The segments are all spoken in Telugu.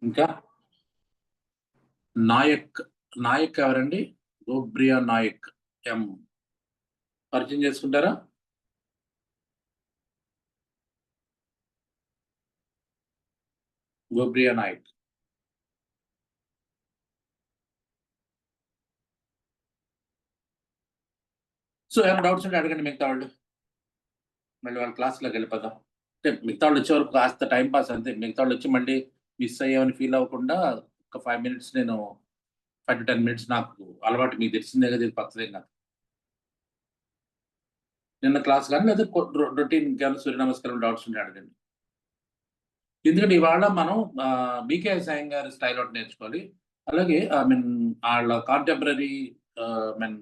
ఇంకా నాయక్ నాయక్ ఎవరండి? గోబ్రియా నాయక్ ఎం పరిచయం చేసుకుంటారా? గోబ్రియా నాయక్. సో ఏమైనా డౌట్స్ ఉంటే అడగండి మిగతా వాళ్ళు. మళ్ళీ వాళ్ళ క్లాస్లోకి వెళ్ళిపోదాం. అంటే మిగతా వాళ్ళు వచ్చే వరకు కాస్త టైం పాస్ అంతే. మిగతా వాళ్ళు వచ్చి మళ్ళీ మిస్ అయ్యామని ఫీల్ అవ్వకుండా ఒక 5 మినిట్స్ నేను 5 to 10 మినిట్స్ నాకు అలవాటు, మీకు తెలిసిందే కదా, ఇది కొత్తదేం కాదు. నిన్న క్లాస్ కానీ లేదా రొటీన్ ఇంకేమైనా సూర్య నమస్కారం డౌట్స్ ఉంటే అడగండి. ఎందుకంటే ఇవాళ మనం బీకే సాయం గారి స్టైల్ ఒకటి నేర్చుకోవాలి. అలాగే ఐ మీన్ వాళ్ళ కాంటెంపరీ మీన్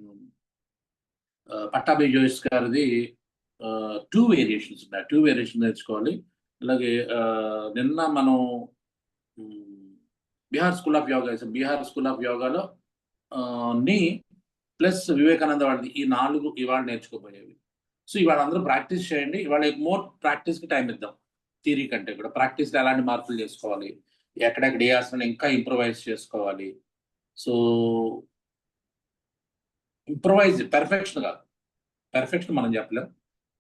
పట్టాభి జోయిస్ గారిది 2 వేరియేషన్స్ ఉన్నాయి. 2 వేరియేషన్ నేర్చుకోవాలి. అలాగే నిన్న మనం బీహార్ స్కూల్ ఆఫ్ యోగా వేసాం. బీహార్ స్కూల్ ఆఫ్ యోగాలో ని ప్లస్ వివేకానంద వాళ్ళది ఈ 4 ఇవాళ నేర్చుకోబోయేవి. సో ఇవాళ అందరూ ప్రాక్టీస్ చేయండి. ఇవాళ మోర్ ప్రాక్టీస్‌కి టైం ఇద్దాం. థియరీ కంటే కూడా ప్రాక్టీస్‌లో ఎలాంటి మార్పులు చేసుకోవాలి, ఎక్కడెక్కడ ఏ ఆసనాన్ని ఇంకా ఇంప్రూవైజ్ చేసుకోవాలి. సో ఇంప్రూవైజ్ పెర్ఫెక్షన్ కాదు. పెర్ఫెక్షన్ మనం చెప్పలేం.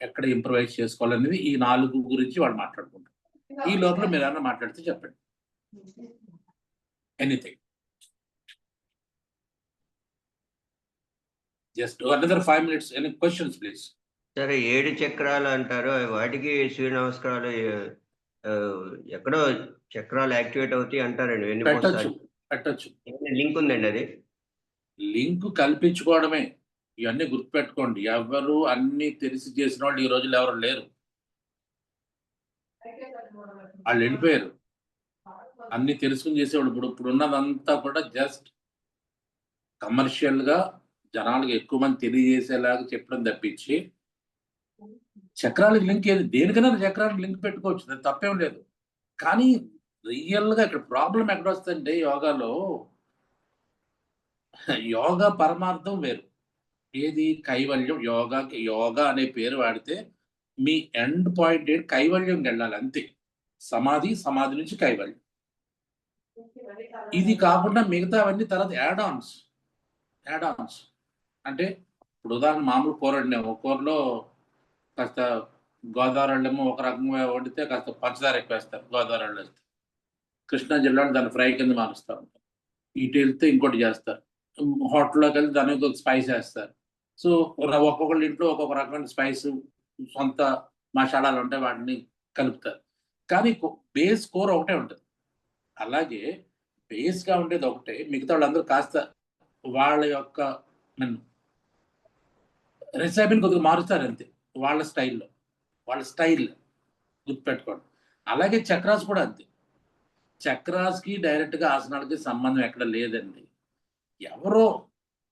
ఎక్కడ ఇంప్రూవైజ్ చేసుకోవాలనేది ఈ 4 గురించి వాళ్ళు మాట్లాడుకుంటారు. ఈ లోపల మీరు ఏమన్నా మాట్లాడితే చెప్పండి. Anything. Just another 5 minutes. Any questions please. సరే, 7 చక్రాలు అంటారు. వాటికి సూర్య నమస్కారాలు ఎక్కడో చక్రాలు యాక్టివేట్ అవుతాయి అంటారండి. పెట్టొచ్చు. లింక్ ఉందండి అది? లింక్ కల్పించుకోవడమే. ఇవన్నీ గుర్తుపెట్టుకోండి. ఎవరు అన్ని తెలిసి చేసిన వాళ్ళు ఈ రోజుల్లో ఎవరు లేరు. వాళ్ళు వెళ్ళిపోయారు. అన్ని తెలుసుకుని చేసేవాళ్ళు. ఇప్పుడు ఉన్నదంతా కూడా జస్ట్ కమర్షియల్ గా జనాలకు ఎక్కువ మంది తెలియజేసేలాగా చెప్పడం తప్పించి చక్రాలకు లింక్ ఏది, దేనికైనా చక్రాలకు లింక్ పెట్టుకోవచ్చు, అది తప్పేం లేదు. కానీ రియల్ గా ఇక్కడ ప్రాబ్లం ఎక్కడ వస్తుందంటే యోగాలో యోగా పరమార్థం వేరు. ఏది? కైవల్యం. యోగా అనే పేరు వాడితే మీ ఎండ్ పాయింట్ ఏంటి? కైవల్యంకి వెళ్ళాలి అంతే. సమాధి నుంచి కైవల్యం. ఇది కాకుండా మిగతావన్నీ తర్వాత యాడ్ ఆన్స్. అంటే ఇప్పుడు ఉదాహరణ మామూలు కూర వండినాము. కూరలో కాస్త గోదావరి వాళ్ళేమో ఒక రకంగా వండితే కాస్త పంచదార ఎక్కువ వేస్తారు. గోదావరి వాళ్ళు వేస్తే, కృష్ణా జిల్లాలో దాన్ని ఫ్రై కింద మారుస్తూ ఉంటారు. ఇటు వెళ్తే ఇంకోటి చేస్తారు. హోటల్లోకి వెళ్తే దానికి ఒక స్పైస్ వేస్తారు. సో ఒక్కొక్కళ్ళ ఇంట్లో ఒక్కొక్క రకమైన స్పైస్, సొంత మసాలాలు ఉంటాయి, వాటిని కలుపుతారు. కానీ బేస్ కూర ఒకటే ఉంటుంది. అలాగే బేస్గా ఉండేది ఒకటే. మిగతా వాళ్ళందరూ కాస్త వాళ్ళ యొక్క రెసిపీని కొద్దిగా మారుస్తారు అంతే. వాళ్ళ స్టైల్ గుర్తుపెట్టుకోండి. అలాగే చక్రాస్ కూడా అంతే. చక్రాస్కి డైరెక్ట్గా ఆసనాలకి సంబంధం ఎక్కడ లేదండి. ఎవరో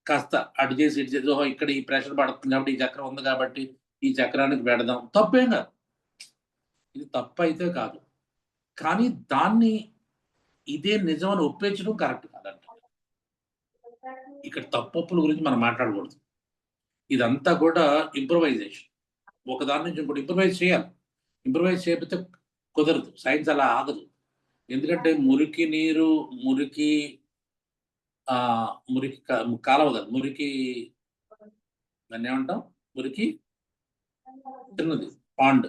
కాస్త అటు చేసి ఇటు చేసి, ఓహో ఇక్కడ ఈ ప్రెషర్ పడుతుంది కాబట్టి ఈ చక్రం ఉంది కాబట్టి ఈ చక్రానికి పెడదాం, తప్పేం కాదు. ఇది తప్పు అయితే కాదు. కానీ దాన్ని ఇదే నిజం అని ఒప్పించడం కరెక్ట్ కాదంట. ఇక్కడ తప్పొప్పుల గురించి మనం మాట్లాడకూడదు. ఇదంతా కూడా ఇంప్రూవైజేషన్. ఒకదాని నుంచి ఇంకోటి ఇంప్రూవైజ్ చేయాలి. ఇంప్రూవైజ్ చేయకపోతే కుదరదు. సైన్స్ అలా ఆగదు. ఎందుకంటే మురికి నీరు, మురికి కాలవ కాదు, మురికి దాన్ని ఏమంటాం? మురికి చిన్నది పాండ్,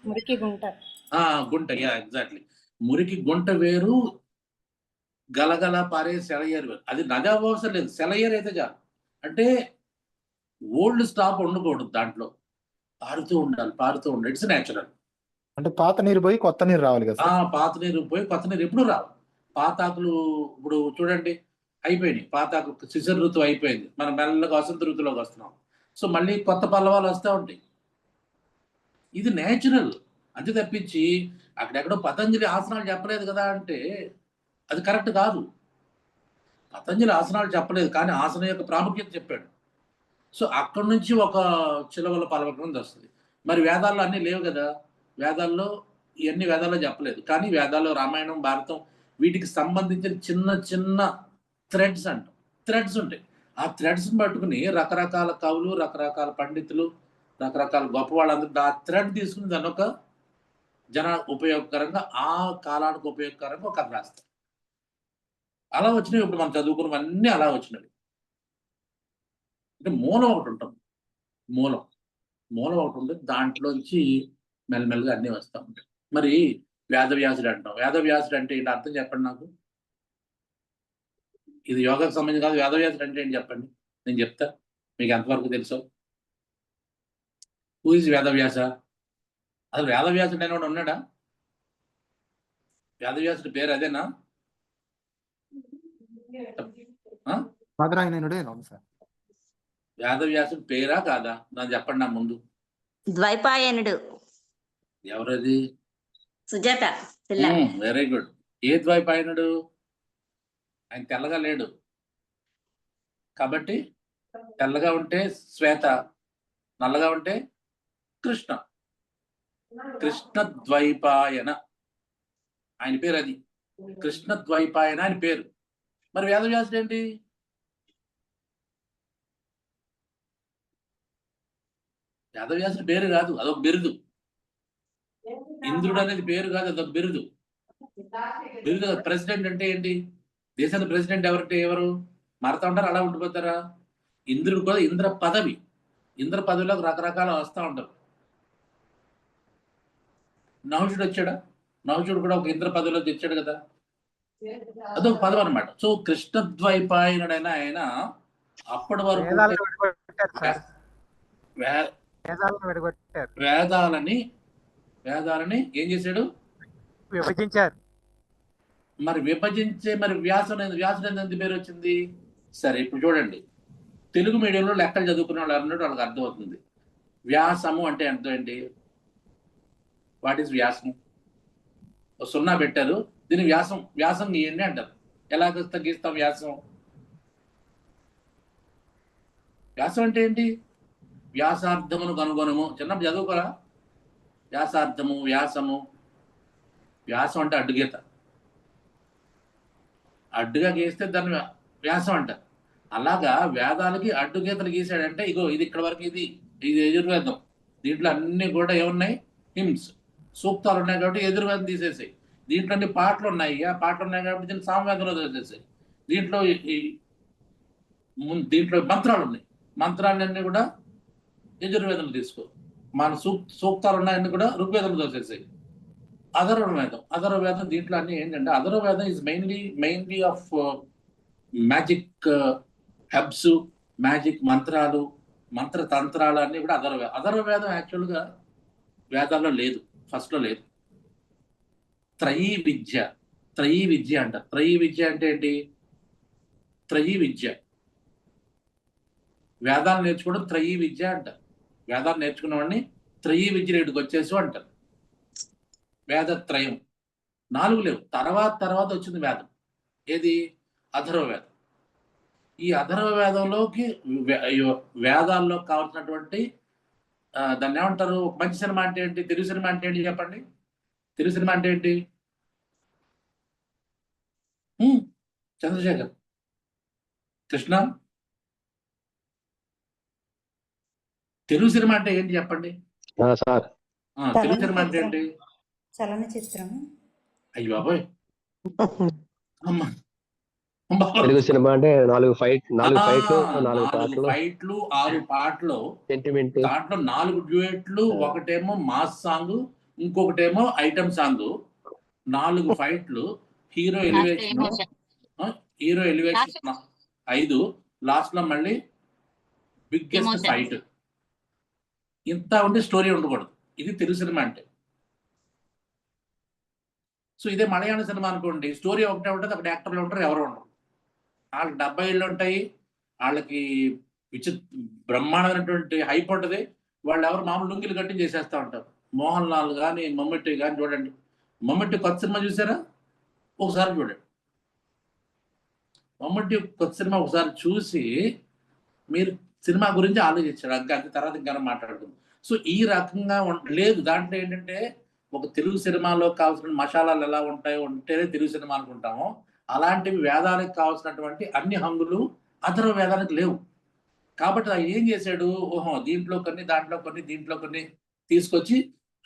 మురికి గుంట. గుంట. Yeah, exactly. మురికి గుంట వేరు, గలగల పారే సెలయేరు వేరు. అది నది అవసరం లేదు, సెలయేరు అయితే చాలు. అంటే ఓల్డ్ స్టాక్ ఉండకూడదు, దాంట్లో పారుతూ ఉండాలి. It's natural. అంటే పాత నీరు పోయి కొత్త నీరు రావాలి కదా? పాత నీరు పోయి కొత్త నీరు ఎప్పుడు రావు. పాతాకులు ఇప్పుడు చూడండి అయిపోయినాయి. పాతాకు శిశిర ఋతువు అయిపోయింది, మనం మెల్లగా వసంత ఋతువులోకి వస్తున్నాం. సో మళ్ళీ కొత్త పల్లవాలు వస్తూ ఉంటాయి. ఇది నేచురల్. అంతే తప్పించి అక్కడెక్కడో పతంజలి ఆసనాలు చెప్పలేదు కదా అంటే అది కరెక్ట్ కాదు. పతంజలి ఆసనాలు చెప్పలేదు, కానీ ఆసనం యొక్క ప్రాముఖ్యత చెప్పాడు. సో అక్కడి నుంచి ఒక చిలవల పలవటం వస్తుంది. మరి వేదాల్లో అన్నీ లేవు కదా. వేదాల్లో ఇవన్నీ వేదాల్లో చెప్పలేదు, కానీ వేదాల్లో రామాయణం, భారతం వీటికి సంబంధించిన చిన్న చిన్న థ్రెడ్స్ అంటాం. థ్రెడ్స్ ఉంటాయి. ఆ థ్రెడ్స్ని పట్టుకుని రకరకాల కవులు, రకరకాల పండితులు, రకరకాల గొప్ప వాళ్ళందరూ ఆ థ్రెడ్ తీసుకుని దాన్ని ఒక జన ఉపయోగకరంగా ఆ కాలానికి ఉపయోగకరంగా ఒక కథ రాస్తారు. అలా వచ్చినవి ఇప్పుడు మనం చదువుకున్నవన్నీ అలా వచ్చినవి. అంటే మూలం ఒకటి ఉంటుంది. మూలం ఒకటి ఉంటుంది. దాంట్లోంచి మెల్లమెల్లగా అన్నీ వస్తా ఉంటాయి. మరి వేదవ్యాసుడు అంటాం. వేదవ్యాసుడు అంటే ఏంటి అర్థం చెప్పండి నాకు? ఇది యోగాకు సంబంధించి కాదు. వేదవ్యాసుడు అంటే ఏంటి చెప్పండి? నేను చెప్తా. మీకు ఎంతవరకు తెలుసో. Who is Vedavyasa? అసలు వేదవ్యాసుడు అనేవాడు ఉన్నాడా? వేదవ్యాసుడి పేరు అదేనా? బాదరాయణుడే సార్. వేదవ్యాసుడి పేరా కాదా? నాకు చెప్పండి నా ముందు. ద్వైపాయనుడు. ఎవరది? సుజాత పిల్ల. Very good. ఏ ద్వైపాయనుడు? ఆయన తెల్లగా లేడు కాబట్టి తెల్లగా ఉంటే శ్వేత, నల్లగా ఉంటే కృష్ణ. కృష్ణ ద్వైపాయన ఆయన పేరు. అది కృష్ణ ద్వైపాయన ఆయన పేరు. మరి వేదవ్యాసుడు ఏంటి? వేదవ్యాసుడి పేరు కాదు, అదొక బిరుదు. ఇంద్రుడు అనేది పేరు కాదు, అదొక బిరుదు. బిరుదు. ప్రెసిడెంట్ అంటే ఏంటి? దేశానికి ప్రెసిడెంట్ ఎవరు మారుతా ఉంటారు, అలా ఉండిపోతారా? ఇంద్రుడు కూడా ఇంద్ర పదవి. ఇంద్ర పదవిలోకి రకరకాల వస్తూ ఉంటారు. నహుషుడు వచ్చాడా? నహుషుడు కూడా ఒక ఇంద్ర పదవిలోకి తెచ్చాడు కదా, అదొక పదవి అనమాట. సో కృష్ణద్వైపాయనుడైన ఆయన అప్పటి వరకు వేదాలని ఏం చేశాడు? విభజించారు. మరి విభజించే మరి వ్యాసుడు ఎంత పేరు వచ్చింది? సరే ఇప్పుడు చూడండి, తెలుగు మీడియంలో లెక్కలు చదువుకునే వాళ్ళు అన్నట్టు వాళ్ళకి అర్థమవుతుంది. వ్యాసము అంటే అర్థం ఏంటి? వాట్ ఈస్ వ్యాసం? సున్నా పెట్టారు, దీని వ్యాసం గీయండి అంటారు. ఎలా గీస్తాం వ్యాసం? వ్యాసం అంటే ఏంటి? వ్యాసార్థమును కనుగొనము. చిన్నప్పుడు చదువుకోరా? వ్యాసార్థము, వ్యాసము. వ్యాసం అంటే అడ్డుగీత. అడ్డుగా గీస్తే దాన్ని వ్యాసం అంటారు. అలాగా వేదాలకి అడ్డుగీతలు గీసాడంటే ఇగో ఇది ఇక్కడ వరకు, ఇది యజుర్వేదం. దీంట్లో అన్ని కూడా ఏమున్నాయి? హిమ్స్, సూక్తాలు ఉన్నాయి కాబట్టి యజుర్వేదం తీసేసాయి. దీంట్లో అన్ని పాటలు ఉన్నాయి. ఆ పాటలు ఉన్నాయి కాబట్టి దీన్ని సామవేదంలో తీసేసాయి. దీంట్లో మంత్రాలు ఉన్నాయి. మంత్రాలన్నీ కూడా యజుర్వేదం తీసుకో. మన సూక్తాలు ఉన్నాయన్నీ కూడా ఋగ్వేదంలో తీసేసాయి. అధర్వవేదం దీంట్లో అన్ని ఏంటంటే, Atharvaveda is mainly of magic herbs, magic మంత్రాలు, మంత్రతంత్రాలు అన్ని కూడా అధర్వవేదం యాక్చువల్గా వేదాల్లో లేదు, ఫస్ట్లో లేదు. త్రయీ విద్య అంట. త్రయీ విద్య అంటే ఏంటి? త్రయీ విద్య, వేదాలు నేర్చుకోవడం త్రయీ విద్య అంటారు. వేదాలు నేర్చుకున్నవాడిని త్రయీ విద్య రేటుకు వచ్చేసి అంటారు. వేదత్రయం 4 లేవు. తర్వాత వచ్చింది వేదం. ఏది? అధర్వవేదం. ఈ అధర్వవేదంలోకి వేదాల్లో కావాల్సినటువంటి దాన్ని ఏమంటారు? మంచి సినిమా అంటే ఏంటి? తెలుగు సినిమా అంటే ఏంటి చెప్పండి? తెలుగు సినిమా అంటే ఏంటి? చంద్రశేఖర్, కృష్ణ, తెలుగు సినిమా అంటే ఏంటి చెప్పండి? తెలుగు సినిమా అంటే ఏంటి? చలనచిత్రం. అయ్యో బాబోయ్, తెలుగు సినిమా అంటే 4 ఫైట్లు, 6 పాటలు, సెంటిమెంట్, దాంట్లో 4 డ్యూయెట్లు, ఒకటేమో మాస్ సాంగ్, ఇంకొకటేమో ఐటమ్ సాంగ్, 4 ఫైట్లు, హీరో ఎలివేషన్ 5, లాస్ట్ లో మళ్ళీ బిగ్గెస్ట్ ఫైట్. ఇంత ఉండి స్టోరీ ఉండకూడదు. ఇది తెలుగు సినిమా అంటే. సో ఇదే మలయాళ సినిమా అనుకోండి, స్టోరీ ఒకటే ఉంటుంది, అక్కడ యాక్టర్లు ఉంటారు, ఎవరు ఉండరు. వాళ్ళకి 70 ఏళ్ళు ఉంటాయి, వాళ్ళకి బ్రహ్మాండమైనటువంటి హైప్ ఉంటుంది. వాళ్ళు ఎవరు మామూలు లుంగిలు కట్టి చేసేస్తూ ఉంటారు. మోహన్ లాల్ కానీ, మమ్మిట్టి కానీ చూడండి. మమ్మిట్టి కొత్త సినిమా చూసారా? ఒకసారి చూడండి. మమ్మిట్టి కొత్త సినిమా ఒకసారి చూసి మీరు సినిమా గురించి ఆలోచించారు. అంతే, తర్వాత ఇంకా మాట్లాడుకుందాం. సో ఈ రకంగా లేదు. దాంట్లో ఏంటంటే, ఒక తెలుగు సినిమాలో కావాల్సిన మసాలాలు ఎలా ఉంటాయో ఉంటేనే తెలుగు సినిమా అనుకుంటాము. అలాంటివి వేదానికి కావాల్సినటువంటి అన్ని హంగులు అధర్వ వేదానికి లేవు. కాబట్టి ఏం చేశాడు? దీంట్లో కొన్ని, దాంట్లో కొన్ని, దీంట్లో కొన్ని తీసుకొచ్చి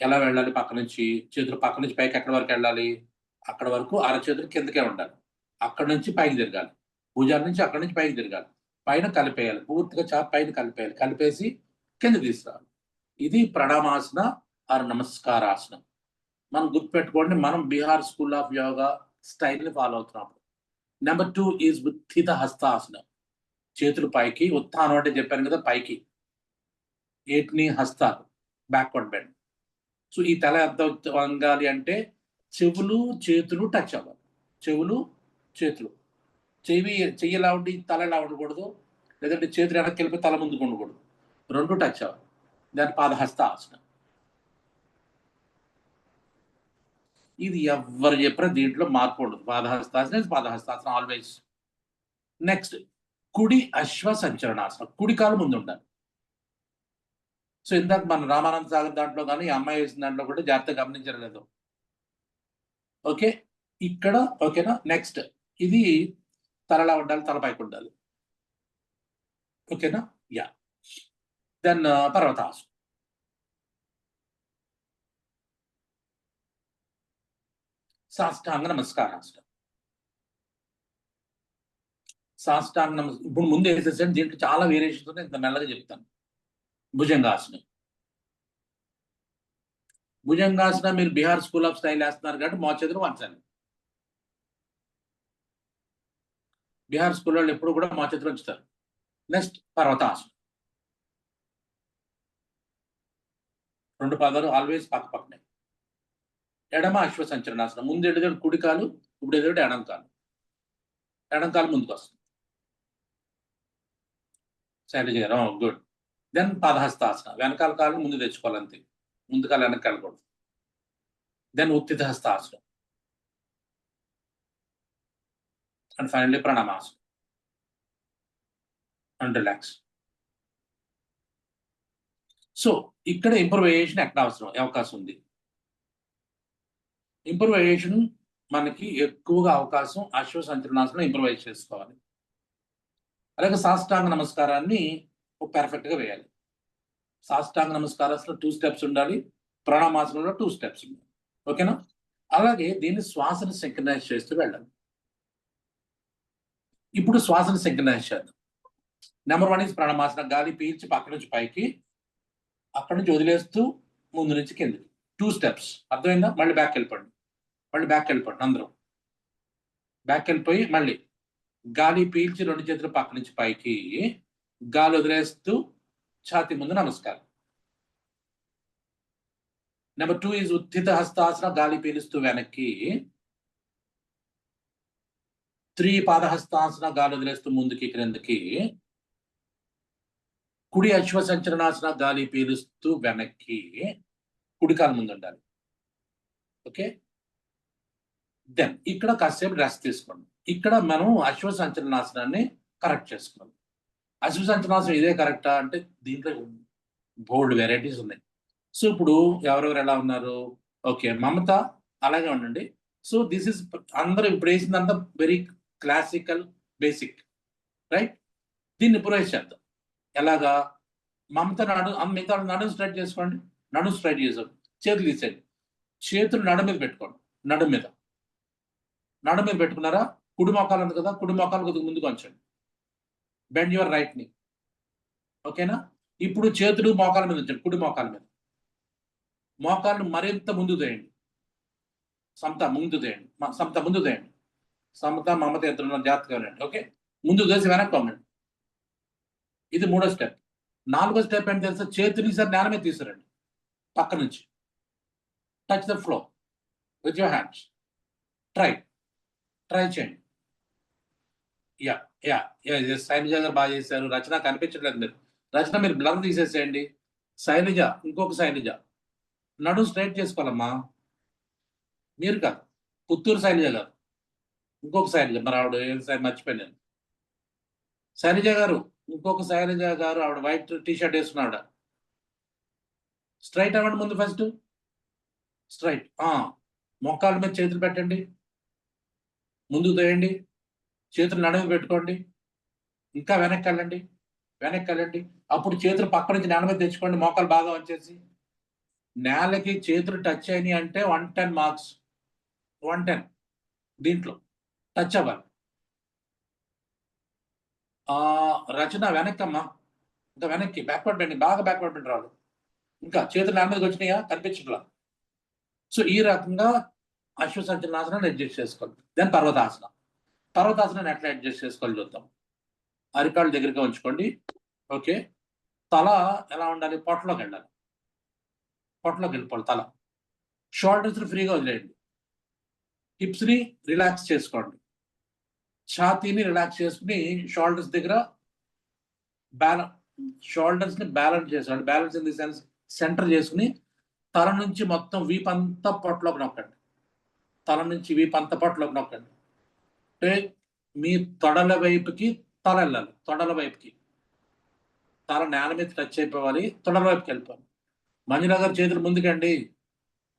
ఎలా వెళ్ళాలి? పక్క నుంచి చేతులు పక్క నుంచి పైకి ఎక్కడి వరకు వెళ్ళాలి? అక్కడ వరకు అరచేతులు కిందకే ఉండాలి. అక్కడి నుంచి పైకి తిరగాలి. భుజాల నుంచి అక్కడి నుంచి పైకి తిరగాలి. పైన కలిపేయాలి. పూర్తిగా చాప పైన కలిపేయాలి. కలిపేసి కింద తీసుకురావాలి. ఇది ప్రణామాసన ఆర్ నమస్కారాసనం. మనం గుర్తుపెట్టుకోండి, మనం బీహార్ స్కూల్ ఆఫ్ యోగా స్టైల్ని ఫాలో అవుతున్నాం. నెంబర్ 2 ఈజ్ ఉత్థిత హస్తాసనం. చేతులు పైకి, ఉత్థానం అంటే చెప్పాను కదా పైకి, ఏటిని హస్తాలు, బ్యాక్వర్డ్ బెండ్. సో ఈ తల ఎంత వంగాలి అంటే చెవులు చేతులు టచ్ అవ్వాలి. చెవులు చేతులు, చెయ్యి ఎలా ఉండి తల ఎలా ఉండకూడదు, లేదంటే చేతులు వెనక్కి వెళ్ళిపోయి తల ముందుకు ఉండకూడదు. రెండు టచ్ అవ్వాలి. దాని పాదహస్త ఆసనం. ఇది ఎవరు చెప్పినా దీంట్లో మార్పు ఉండదు. పాదహస్తాసనం ఆల్వేస్. నెక్స్ట్ కుడి అశ్వ సంచలనాసనం. కుడి కాలు ముందు ఉండాలి. సో ఇందాక మన రామానంద సాగర్ దాంట్లో కానీ ఈ అమ్మాయి వేసిన దాంట్లో కూడా జాగ్రత్తగా గమనించలేదు. ఓకే, ఇక్కడ ఓకేనా. నెక్స్ట్ ఇది తలలా ఉండాలి, తలపైకి ఉండాలి. ఓకేనా. యా. దెన్ పర్వతాసనం. సాష్టాంగ నమస్కారాసనం. సాష్టాంగ నమస్కారం ఇప్పుడు ముందు వేసేసాను. దీంట్లో చాలా వేరియేషన్స్ ఉన్నాయి, ఇంత మెల్లగా చెప్తాను. భుజంగాసనం. భుజంగాసనం మీరు బీహార్ స్కూల్ ఆఫ్ స్టైల్ వేస్తున్నారు కాబట్టి మోచేతులు వంచాలి. బీహార్ స్కూల్ వాళ్ళు ఎప్పుడు కూడా మోచేతులు ఉంచుతారు. నెక్స్ట్ పర్వతాసనం. రెండు పాదాలు ఆల్వేస్ పక్క పక్కనే. ఎడమ అశ్వ సంచలనాసనం. ముందు ఎదురు కుడి కాలు, ఇప్పుడు ఎదురు ఎడం కాలు. ఎడం కాలు ముందుకు వస్తుంది. శైలజ గారు గుడ్. దెన్ పాదహస్తాసన. వెనకాల కాలు ముందు తెచ్చుకోవాలి అంతే, ముందు కాలు వెనక్కి వెళ్ళకూడదు. దెన్ ఉత్థిత హస్తాసనం. అండ్ ఫైనల్లీ ప్రణామాసనం. And relax. సో ఇక్కడ ఇంప్రూవైజేషన్ ఎక్కడ అవకాశం ఉంది? ఇంప్రూవైజేషన్ మనకి ఎక్కువగా అవకాశం అశ్వ సంచలనాసనం ఇంప్రూవైజ్ చేసుకోవాలి. అలాగే సాష్టాంగ నమస్కారాన్ని పెర్ఫెక్ట్గా వేయాలి. సాష్టాంగ నమస్కారాల్లో 2 స్టెప్స్ ఉండాలి. ప్రణామాసనంలో 2 స్టెప్స్ ఉండాలి. ఓకేనా. అలాగే దీన్ని శ్వాసను సింక్రనైజ్ చేస్తూ వెళ్ళాలి. ఇప్పుడు శ్వాసను సింక్రనైజ్ చేద్దాం. నెంబర్ 1 ఈజ్ ప్రణామాసన. గాలి పీల్చి పక్క నుంచి పైకి, అక్కడి నుంచి వదిలేస్తూ ముందు నుంచి కిందకి 2 స్టెప్స్. అర్థమైందా? మళ్ళీ బ్యాక్ వెళ్ళిపోండి. అందరూ బ్యాక్ వెళ్ళిపోయి మళ్ళీ గాలి పీల్చి 2 చేతులు పక్క నుంచి పైకి, గాలి వదిలేస్తూ ఛాతి ముందు నమస్కారం. నెంబర్ 2 ఈజ్ ఉత్థిత హస్తాసన. గాలి పీలుస్తూ వెనక్కి. 3 పాదహస్తాసన. గాలి వదిలేస్తూ ముందుకి క్రిందకి. కుడి అశ్వ సంచలనాసన. గాలి పీలుస్తూ వెనక్కి, కుడి కాలు ముందు ఉండాలి. ఓకే. దెన్ ఇక్కడ కాసేపు రెస్ట్ తీసుకోండి. ఇక్కడ మనం అశ్వ సంచలనాసనాన్ని కరెక్ట్ చేసుకోవాలి. అశ్వ సంచలనాసనం ఇదే కరెక్టా అంటే దీంట్లో బోల్డ్ వెరైటీస్ ఉన్నాయి. సో ఇప్పుడు ఎవరెవరు ఎలా ఉన్నారు? ఓకే, మమత అలాగే ఉండండి. సో దిస్ ఇస్ అందరూ ఇప్పుడు వేసిందంతా వెరీ క్లాసికల్ బేసిక్, రైట్? దీన్ని ఇంప్రూవైజ్ చేద్దాం. ఎలాగా? మమత మిగతా నడుము స్ట్రైట్ చేసుకోండి. నడుము స్ట్రైట్ చేసాం. చేతులు తీసేయండి. చేతులు నడుము మీద పెట్టుకోండి. నడుము మీద పెట్టుకున్నారా? కుడి మోకాలు ఉంది కదా, కుడి మోకాలు కొద్దిగా ముందుకు ఉంచండి. బెండ్ యువర్ రైట్ ని. ఓకేనా. ఇప్పుడు చేతులు మోకాల మీద ఉంచండి. కుడి మోకాల మీద. మోకాలను మరింత ముందు తేయండి. సమత ముందు తేయండి. సమత మమత ఎత్తున్న జాగ్రత్తగా ఉండండి. ఓకే, ముందు దోసి వెనక్కి పంపండి. ఇది 3వ స్టెప్. 4వ స్టెప్ ఏంటి తెలుసా? చేతులు ఈసారి నేల మీద తీసుకురండి. పక్క నుంచి touch the flow with your hands. Try చేయండి. శైలజ గారు బాగా చేశారు. రచన కనిపించట్లేదు మీరు. రచన మీరు బ్లర్ తీసేసేయండి. శైలజ, ఇంకొక శైలజ నడుము స్ట్రైట్ చేసుకోవాలమ్మా. మీరు కాదు, పుత్తూరు శైలజ గారు. ఇంకొక శైలజ, మరి ఆవిడ మర్చిపోయాను. శైలజ గారు, ఇంకొక శైలజ గారు, ఆవిడ వైట్ టీషర్ట్ వేసుకున్నావిడ. స్ట్రైట్ అవ్వండి ముందు. First straight. మోకాల మీద చేతులు పెట్టండి. ముందుకు తోయండి. చేతులు నడుము పెట్టుకోండి. ఇంకా వెనక్కి వెళ్ళండి. అప్పుడు చేతులు పక్క నుంచి నేల మీద తెచ్చుకోండి. మోకాలు బాగా వచ్చేసి నేలకి చేతులు టచ్ అయినాయి అంటే 110 మార్క్స్. 110 దీంట్లో టచ్ అవ్వాలి. రచన వెనక్కమ్మా, ఇంకా వెనక్కి బ్యాక్వర్డ్ బెండింగ్, బాగా బ్యాక్వర్డ్ బెండ్ రావాలి. ఇంకా చేతులు నేల మీదకి వచ్చినాయా, కనిపించట్లా. సో ఈ రకంగా అశ్వసంచలనాసనాన్ని అడ్జస్ట్ చేసుకోవాలి. దెన్ పర్వతాసనం. పర్వతాసనాన్ని ఎట్లా అడ్జస్ట్ చేసుకోవాలి చూద్దాం. అరికాళ్ళు దగ్గరగా ఉంచుకోండి. ఓకే, తల ఎలా ఉండాలి, పొట్టలోకి వెళ్ళాలి. పొట్టలోకి వెళ్ళిపోవాలి తల. షోల్డర్స్ ఫ్రీగా వదిలేయండి. హిప్స్ ని రిలాక్స్ చేసుకోండి. ఛాతీని రిలాక్స్ చేసుకుని షోల్డర్స్ దగ్గర షోల్డర్స్ ని బ్యాలెన్స్ చేసాడు. Balance in the sense centre చేసుకుని తల నుంచి మొత్తం వీప్ అంతా పొట్టలోకి నొక్కండి. తల నుంచి వీప్ అంతా పొట్టలోకి నొక్కండి. అంటే మీ తొడల వైపుకి తల వెళ్ళాలి. తొడల వైపుకి తల నేల మీద టచ్ అయిపోవాలి. తొడల వైపుకి వెళ్ళిపోవాలి. మంజులా గారు చేతులు ముందుకండి,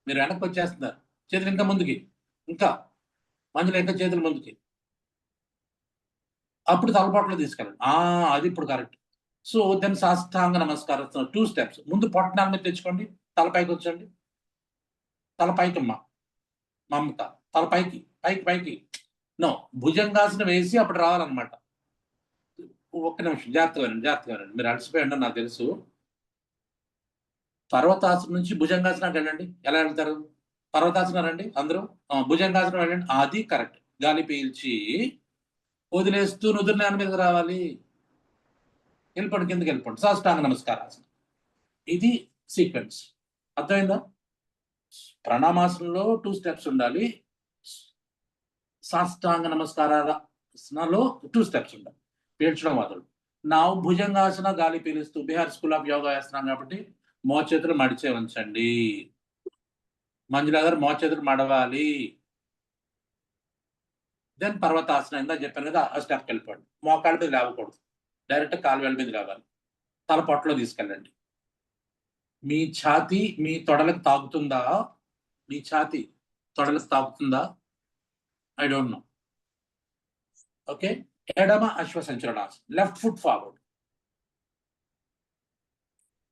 మీరు వెనక్కి వచ్చేస్తున్నారు. చేతులు ఇంకా ముందుకి, ఇంకా మంజుల ఇంకా చేతులు ముందుకి. అప్పుడు తలపాట్లో తీసుకెళ్ళండి. అది ఇప్పుడు కరెక్ట్. సో దెన్ సాష్టాంగ నమస్కారం 2 స్టెప్స్. ముందు పొట్ట నేల మీద తెచ్చుకోండి, తల పైకి వచ్చండి. తల పైకి మమత, తల పైకి పైకి పైకి. నో, భుజంగాసనం వేసి అప్పుడు రావాలన్నమాట. ఒక్క నిమిషం, జాగ్రత్తగా వినండి. మీరు అలసిపోయి ఉండరు నాకు తెలుసు. పర్వతాసనం నుంచి భుజంగాసనానికి వెళ్ళండి. ఎలా వెళ్తారు? పర్వతాసనం రండి అందరూ, భుజంగాసనం వెళ్ళండి. అది కరెక్ట్. గాలి పీల్చి వదిలేస్తూ నుదురు నేల మీదకి రావాలి. వెళ్ళిపోండి, కిందకి వెళ్ళిపోండి. సాష్టాంగ నమస్కారాసనం. ఇది సీక్వెన్స్. అర్థమైందా? ప్రణామాసనంలో 2 స్టెప్స్ ఉండాలి. సాష్టాంగ నమస్కారాసనలో 2 స్టెప్స్ ఉండాలి. పీల్చడం వదలు. నా భుజంగాసన గాలి పీలుస్తూ, బీహార్ స్కూల్ ఆఫ్ యోగా వేస్తున్నాం కాబట్టి మోచేతులు మడిచే ఉంచండి. మంజులా గారు మోచేతులు మడవాలి. దెన్ పర్వతాసనం ఇందా చెప్పాను కదా, ఆ స్టెప్కి వెళ్ళిపోండి. మోకాళ్ళ మీద లేవకూడదు, డైరెక్ట్ కాలువేళ్ళ మీద లేవాలి. తల పొట్టలో తీసుకెళ్ళండి. మీ ఛాతీ మీ తొడలకు తాకుతుందా? మీ ఛాతీ తొడలకు తాకుతుందా? I don't know. ఓకే, ఎడమ అశ్వసంచలనాసనం. Left foot forward.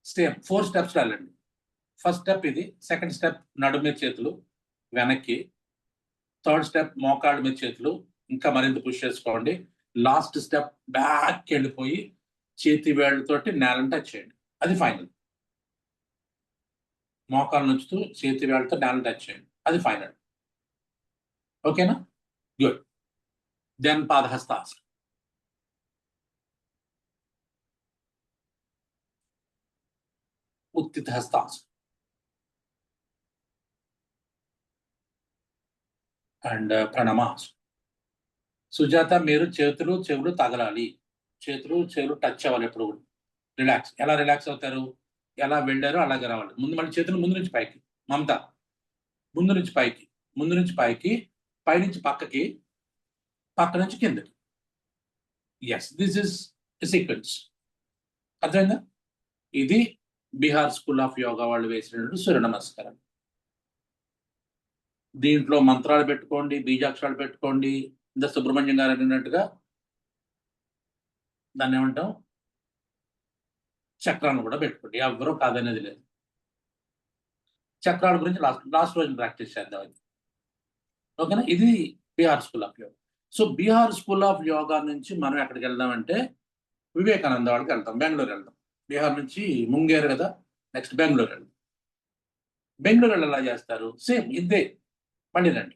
Step 4 steps వెళ్ళండి. ఫస్ట్ స్టెప్ ఇది. సెకండ్ స్టెప్ నడుము మీద చేతులు వెనక్కి. థర్డ్ స్టెప్ మోకాళ్ళ మీద చేతులు ఇంకా మరింత పుష్ చేసుకోండి. లాస్ట్ స్టెప్ బ్యాక్ వెళ్ళిపోయి చేతి వేళ్ళతోటి నేలను టచ్ చేయండి. అది ఫైనల్. మోకాళ్ళు నుంచుతూ చేతి వేళ్ళతో నేలను టచ్ చేయండి. అది ఫైనల్. ఓకేనా? గుడ్. దెన్ పాదహస్తాసనం. ఉత్థిత హస్తాసనం అండ్ ప్రణామాసనం. సుజాత, మీరు చేతులు చెవులు తగలాలి. చేతులు చెవులు టచ్ అవ్వాలి ఎప్పుడు. రిలాక్స్. ఎలా రిలాక్స్ అవుతారు? ఎలా వెళ్ళారో అలాగే రావాలి. ముందు మళ్ళీ చేతులు ముందు నుంచి పైకి. మమత, ముందు నుంచి పైకి, ముందు నుంచి పైకి, పైనుంచి పక్కకి, పక్క నుంచి కిందకి. Yes, this is sequence. అర్థమైందా? ఇది బీహార్ స్కూల్ ఆఫ్ యోగా వాళ్ళు వేసినటువంటి సూర్య నమస్కారం. దీంట్లో మంత్రాలు పెట్టుకోండి, బీజాక్షరాలు పెట్టుకోండి. ఇంత సుబ్రహ్మణ్యం గారు అడిగినట్టుగా దాన్ని ఏమంటాం, చక్రాలను కూడా పెట్టుకోండి. ఎవరో కాదనేది లేదు. చక్రాల గురించి లాస్ట్ రోజు ప్రాక్టీస్ చేద్దాం. అది ఓకేనా? ఇది Bihar school of yoga. So Bihar school of yoga నుంచి మనం ఎక్కడికి వెళ్దామంటే వివేకానంద వాళ్ళకి వెళ్తాం. బెంగళూరు వెళ్దాం. బీహార్ నుంచి ముంగేరు కదా, నెక్స్ట్ బెంగళూరు వెళ్దాం. బెంగళూరు ఎలా చేస్తారు? సేమ్ ఇంతే. మళ్ళీ రండి.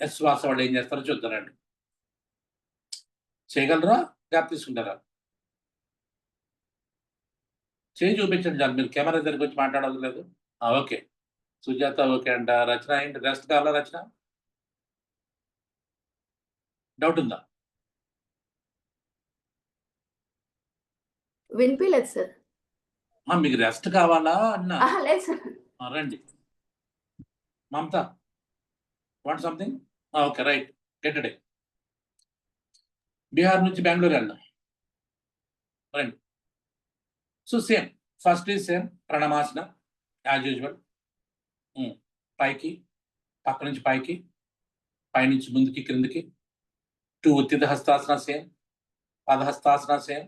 శ్వాస వాళ్ళు ఏం చేస్తారో చూద్దారండి. చేయగలరా? గ్యాప్ తీసుకుంటారా? చేయి చూపించండి చాలు. మీరు కెమెరా దగ్గరికి వచ్చి మాట్లాడదు లేదు. ఓకే, సుజాత ఓకే అంట. రచన ఏంటి, రెస్ట్ కావాలా? రచన డౌట్ ఉందా? వినిపించలేదు సార్. మీకు రెస్ట్ కావాలా అన్నా? లేదు సార్. రండి. Mamata, want something? Okay, right. Get day. Bihar నుంచి బెంగళూరు వెళ్దాం. రండి. So same. First is same ప్రణామాసన యాజ్ యూజువల్. పైకి, పక్క నుంచి పైకి, పైనుంచి ముందుకి క్రిందికి. 2 ఉత్థిత హస్తాసన సేమ్. పాదహస్తాసన సేమ్.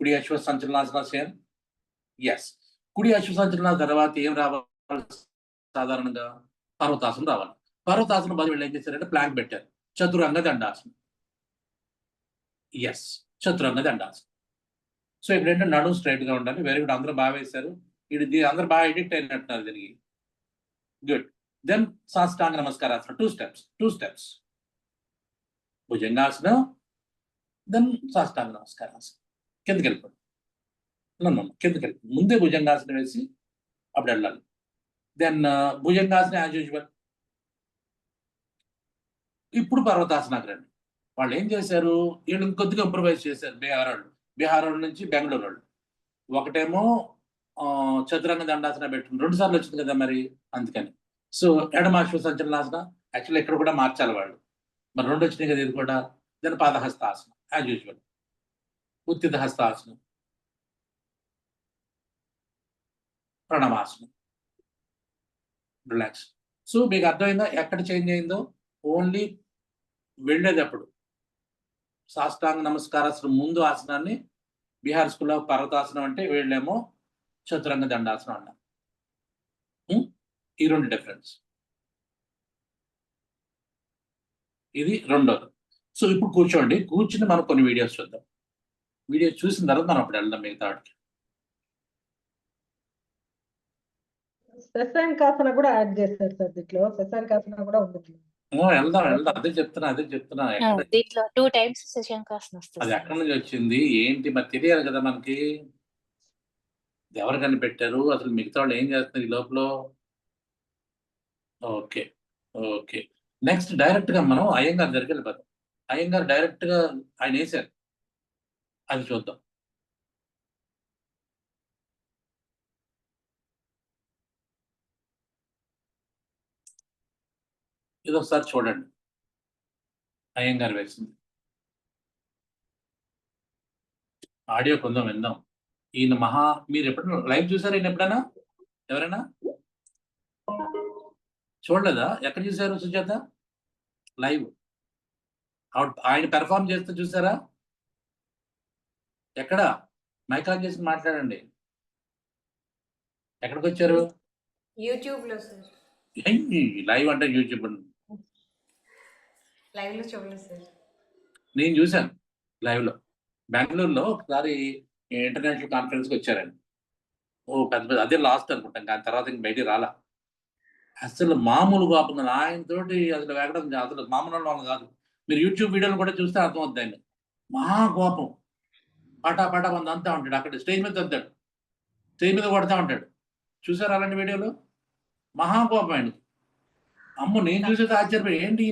కుడి అశ్వ సంచలనాసన సేమ్. ఎస్. కుడి అశ్వసంచలనాల తర్వాత ఏం రావాలి సాధారణంగా? పర్వతాసనం రావాలి. పర్వతాసనం బదులు వీళ్ళు ఏం చేశారంటే ప్లాంక్ పెట్టారు, చతురంగ దండాసనం. ఎస్, చతురంగ దండాసనం. సో ఇప్పుడు ఏంటంటే నడుము స్ట్రైట్ గా ఉండాలి. వెరీ గుడ్, అందరూ బాగా వేశారు. ఇది అందరూ బాగా ఎడిక్ట్ అయినట్టున్నారు దీనికి. గుడ్. దెన్ సాష్టాంగ నమస్కారాసనం, టూ స్టెప్స్. భుజంగాసనం, దెన్ సాష్టాంగ నమస్కారాసనం. కిందకి వెళ్ళిపోండి. కిందకి వెళ్ళిపోండి. ముందే భుజంగాసనం వేసి అప్పుడు వెళ్ళాలి. దెన్ భుజంగాసనం యాజ్ యూజువల్. ఇప్పుడు పర్వతాసనానికి రండి. వాళ్ళు ఏం చేశారు, వీళ్ళు ఇంకొద్దిగా ఇంప్రూవైజ్ చేశారు. బీహార్ వాళ్ళు నుంచి బెంగళూరు వాళ్ళు. ఒకటేమో చతురంగ దండాసన పెట్టింది, 2 సార్లు వచ్చింది కదా మరి, అందుకని. సో ఎడమ అశ్వసంచలనాసన యాక్చువల్లీ ఇక్కడ కూడా మార్చాలి వాళ్ళు, మరి 2 వచ్చినాయి కదా ఇది కూడా. దెన్ పాదహస్తాసనం యాజ్ యూజువల్. ఉత్తిత హస్తాసనం, ప్రణమాసనం, రిలాక్స్. సో మీకు అర్థమైందా ఎక్కడ చేంజ్ అయిందో? ఓన్లీ వెళ్ళేటప్పుడు సాష్టాంగ నమస్కారాసనం ముందు ఆసనాన్ని బీహార్ స్కూల్లో పర్వతాసనం అంటే, వీళ్ళేమో చతురంగ దండాసనం అన్నారు. ఈ 2 డిఫరెన్స్. ఇది రెండోది. సో ఇప్పుడు కూర్చోండి. కూర్చుని మనం కొన్ని వీడియోస్ చూద్దాం. వీడియోస్ చూసిన తర్వాత మనం అప్పుడు వెళ్దాం మిగతా వాటికి. శశాంకాసన కూడా యాడ్ చేస్తారు సార్ దీంట్లో. శశాంకాసన కూడా ఉంది. వెళ్దాం. అదే చెప్తున్నా. దీంట్లో 2 టైమ్స్ శశాంకాసన వస్తుంది. అది ఎక్కడి నుంచి వచ్చింది ఏంటి మరి తెలియాలి కదా మనకి. ఎవరు కనిపెట్టారు, అసలు మిగతా వాళ్ళు ఏం చేస్తున్నారు ఈ లోపల. ఓకే. నెక్స్ట్ డైరెక్ట్ గా మనం అయ్యంగార్ దగ్గరికి వెళ్ళిపోతాం. అయ్యంగార్ డైరెక్ట్ గా ఆయన వేశారు, అది చూద్దాం. ఇది ఒకసారి చూడండి, అయ్యంగార్ వేసింది. ఆడియో కొందాం, విందాం. ఈయన మీరు ఎప్పుడైనా లైవ్ చూసారా? ఈయన ఎప్పుడైనా ఎవరైనా చూడలేదా? ఎక్కడ చూసారు సుజాత లైవ్? ఆయన పెర్ఫార్మ్ చేస్తే చూసారా? ఎక్కడ? మైక్ ఆన్ చేసి మాట్లాడండి. ఎక్కడికి వచ్చారు? యూట్యూబ్ లో సార్. లైవ్ అంటే యూట్యూబ్ లైవ్ లో చూడలేదు సార్. నేను చూశాను లైవ్ లో. బెంగళూరులో ఒకసారి ఇంటర్నేషనల్ కాన్ఫరెన్స్ కి వచ్చారండి. పెద్ద అదే లాస్ట్ అనుకుంటాం, కానీ తర్వాత ఇంక బయటికి రాలా. అసలు మామూలు కోపం కదా ఆయనతోటి. అసలు వేగడం అసలు మామూలు వాళ్ళు కాదు. మీరు యూట్యూబ్ వీడియోలు కూడా చూస్తే అర్థమవుతుంది ఆయన. మహా కోపం, పటా మంది అంతా ఉంటాడు. అక్కడ స్టేజ్ మీద వద్దాడు, స్టేజ్ మీద కొడతా ఉంటాడు. చూసారు అలాంటి వీడియోలు? మహా కోపం ఆయనకి. అమ్మో, నేను చూసేది ఆశ్చర్యపోయి ఏంటి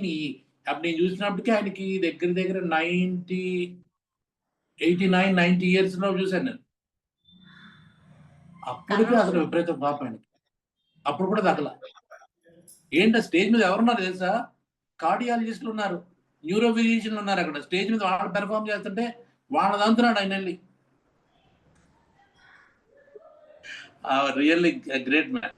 అప్పుడు నేను చూసినప్పటికీ ఆయనకి దగ్గర 89-90 years లో చూశాను నేను. అప్పటికే అసలు విపరీతం కోపం ఆయనకి. అప్పుడు కూడా తగల. ఏంటో స్టేజ్ మీద ఎవరున్నారు తెలుసా? కార్డియాలజిస్టులు ఉన్నారు, న్యూరో ఫిజిషియన్లు ఉన్నారు. అక్కడ స్టేజ్ మీద వాళ్ళు పెర్ఫార్మ్ చేస్తుంటే వాళ్ళది అంటున్నాడు ఆయన వెళ్ళి. Really great man.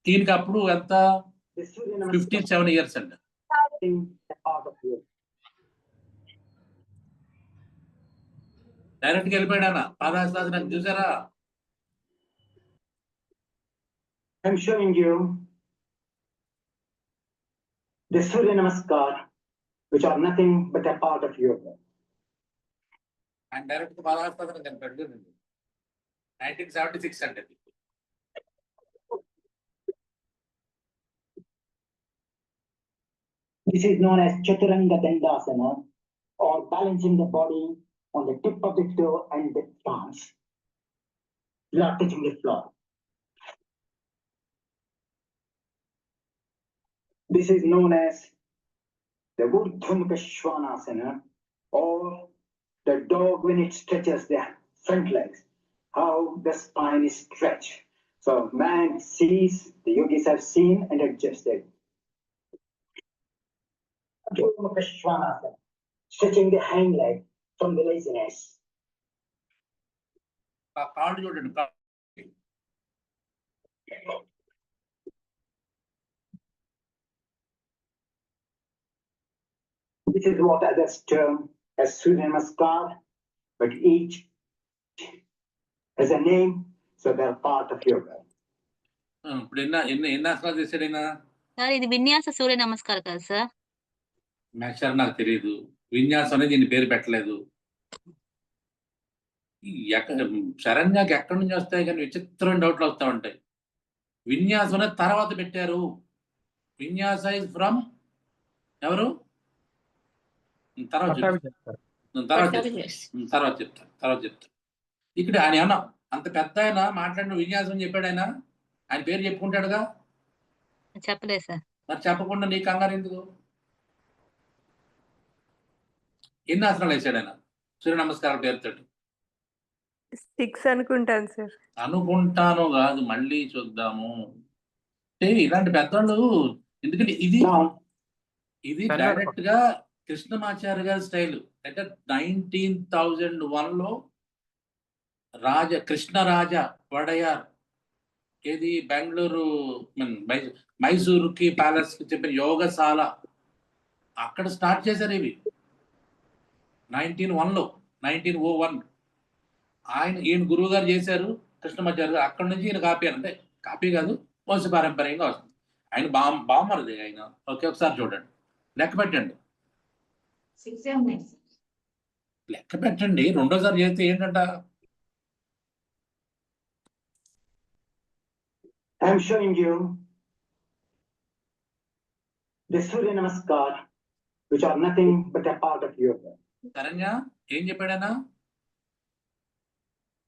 దీనికి అప్పుడు ఎంత 57 years అండి. డైరెక్ట్ గా వెళ్ళిపోయాడు ఆయన పాదహస్తాసనం. చూసారా? I'm showing you the Surya Namaskar, which are nothing but a part of yoga. And direct to పాదహస్తాసనం కనిపెట్టు 1976 అంటే. This is known as Chaturanga Dandasana, or balancing the body on the tip of the toe and the palms, without touching the floor. This is known as the Urdhva Mukha Svanasana, or the dog when it stretches the front legs, how the spine is stretched. So man sees, the yogis have seen and adjusted. Urdhva Mukha Svanasana, stretching the hind leg from the laziness. కాళ్ళు చూడండి. This is what others term as Surya Namaskar, but each has a name, so they're part of yoga. ఇప్పుడు ఎన్ని ఆసనాలు చేశాడు ఆయన? సార్ ఇది విన్యాస సూర్య నమస్కారం కదా సార్? మేషర్ నాకు తెలియదు. విన్యాసం అనేది దీని పేరు పెట్టలేదు. శరణ్యాకి ఎక్కడి నుంచి వస్తాయి కానీ విచిత్రమైన డౌట్లు వస్తూ ఉంటాయి. విన్యాసం అనేది తర్వాత పెట్టారు. విన్యాస ఇస్ ఫ్రమ్ ఎవరు? తర్వాత చెప్తా. ఇక్కడ ఆయన ఏమన్నా అంత పెద్ద ఆయన మాట్లాడిన విన్యాసం చెప్పాడు ఆయన పేరు చెప్పుకుంటాడుగా. చెప్పలేదు సార్. మరి చెప్పకుండా నీ కంగారు ఎందుకు? ఎన్ని ఆసనాలు వేసాడు ఆయన సూర్య నమస్కారం పేరుతో? 6 అనుకుంటాను సార్. అనుకుంటాను కాదు, మళ్ళీ చూద్దాము. ఇలాంటి పెద్దవాళ్ళు ఎందుకంటే ఇది డైరెక్ట్ గా కృష్ణమాచార్య గారి స్టైల్. అంటే 1901లో కృష్ణరాజ వడయార్ ఏది బెంగళూరు మైసూరుకి ప్యాలెస్ కి చెప్పిన యోగశాల అక్కడ స్టార్ట్ చేశారు ఇవి 1901 ఈయన గురువు గారు చేశారు కృష్ణమాచార్య గారు. అక్కడ నుంచి ఈయన కాపీ అంటే కాపీ కాదు, వంశపారంపర్యంగా వస్తుంది. ఆయన బామ్మరిది ఆయన. ఒకసారి చూడండి, లెక్క పెట్టండి. లెక్క పెట్టండి. రెండోసారి చేస్తే ఏంటంట? I'm showing you the Surya Namaskar, which are nothing but a part of yoga. Saranya ఏం చెప్పాడనా?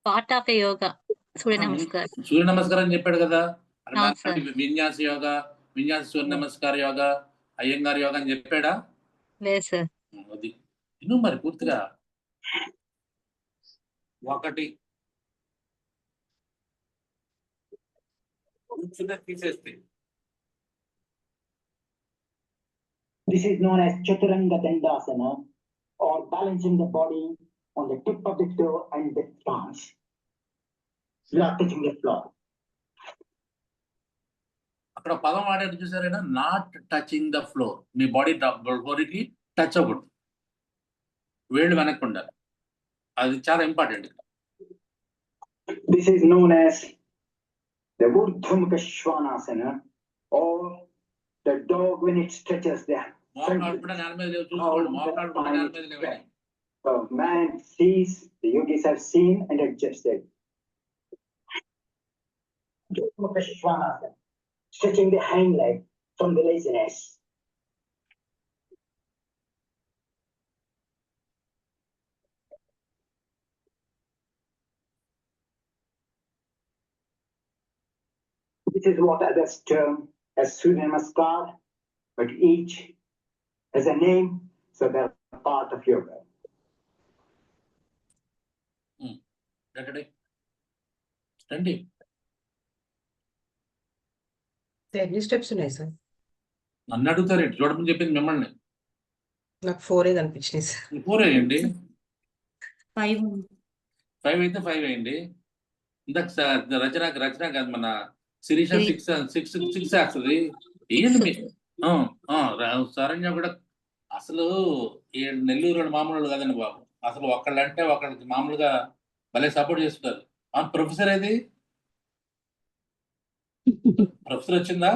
పార్ట్ ఆఫ్ ఏ యోగా సూర్య నమస్కారం. సూర్య నమస్కారం చెప్పాడు కదా. అవును సార్. విన్యాస యోగా, విన్యాస సూర్య నమస్కార యోగా, అయ్యంగార్ యోగా అని చెప్పాడా? లేదు సార్. అది ఇನ್ನು మరి పూర్తిగా ఒకటి తీసేస్తే This is known as Chaturanga Dandasana, or balancing the body on the tip of the toe and the stance, not touching the floor. అక్కడ పదం వాడేది చూసారైనా, నాట్ టచింగ్ ద ఫ్లోర్. మీ బాడీకి టచ్ అవ్వకూడదు, వేళ్ళు వెనక్కి ఉండాలి. అది చాలా important. This is known as the Urdhvamukha Svanasana, or the dog when it stretches there. మోకాళ్ళు కూడా నేల మీద లేవు, చూసుకోండి. మోకాళ్ళు కూడా నేల మీద లేవండి. So man sees, the yogis have seen and adjusted. Urdhvamukha Svanasana, stretching the hind leg from the laziness. This is what others term as Surya Namaskar, but each has a name, so they're part of yoga. రండి. ఎన్ని స్టెప్స్ ఉన్నాయి సార్? నన్ను అడుగుతారేంటి? చూడమని చెప్పింది మిమ్మల్ని. నాకు 4 కనిపించినాయి సార్. 4 వేయండి. 5 అయితే 5 వేయండి. ఇందాక రచన కాదు, మన శిరీష 6 వేస్తుంది. ఏంటి మీరు? శరణ్య కూడా అసలు నెల్లూరు మామూలు కదండి బాబు. అసలు ఒకళ్ళంటే ఒకళ్ళకి మామూలుగా భలే సపోర్ట్ చేస్తున్నారు. ప్రొఫెసర్ ఏది? ప్రొఫెసర్ వచ్చిందా?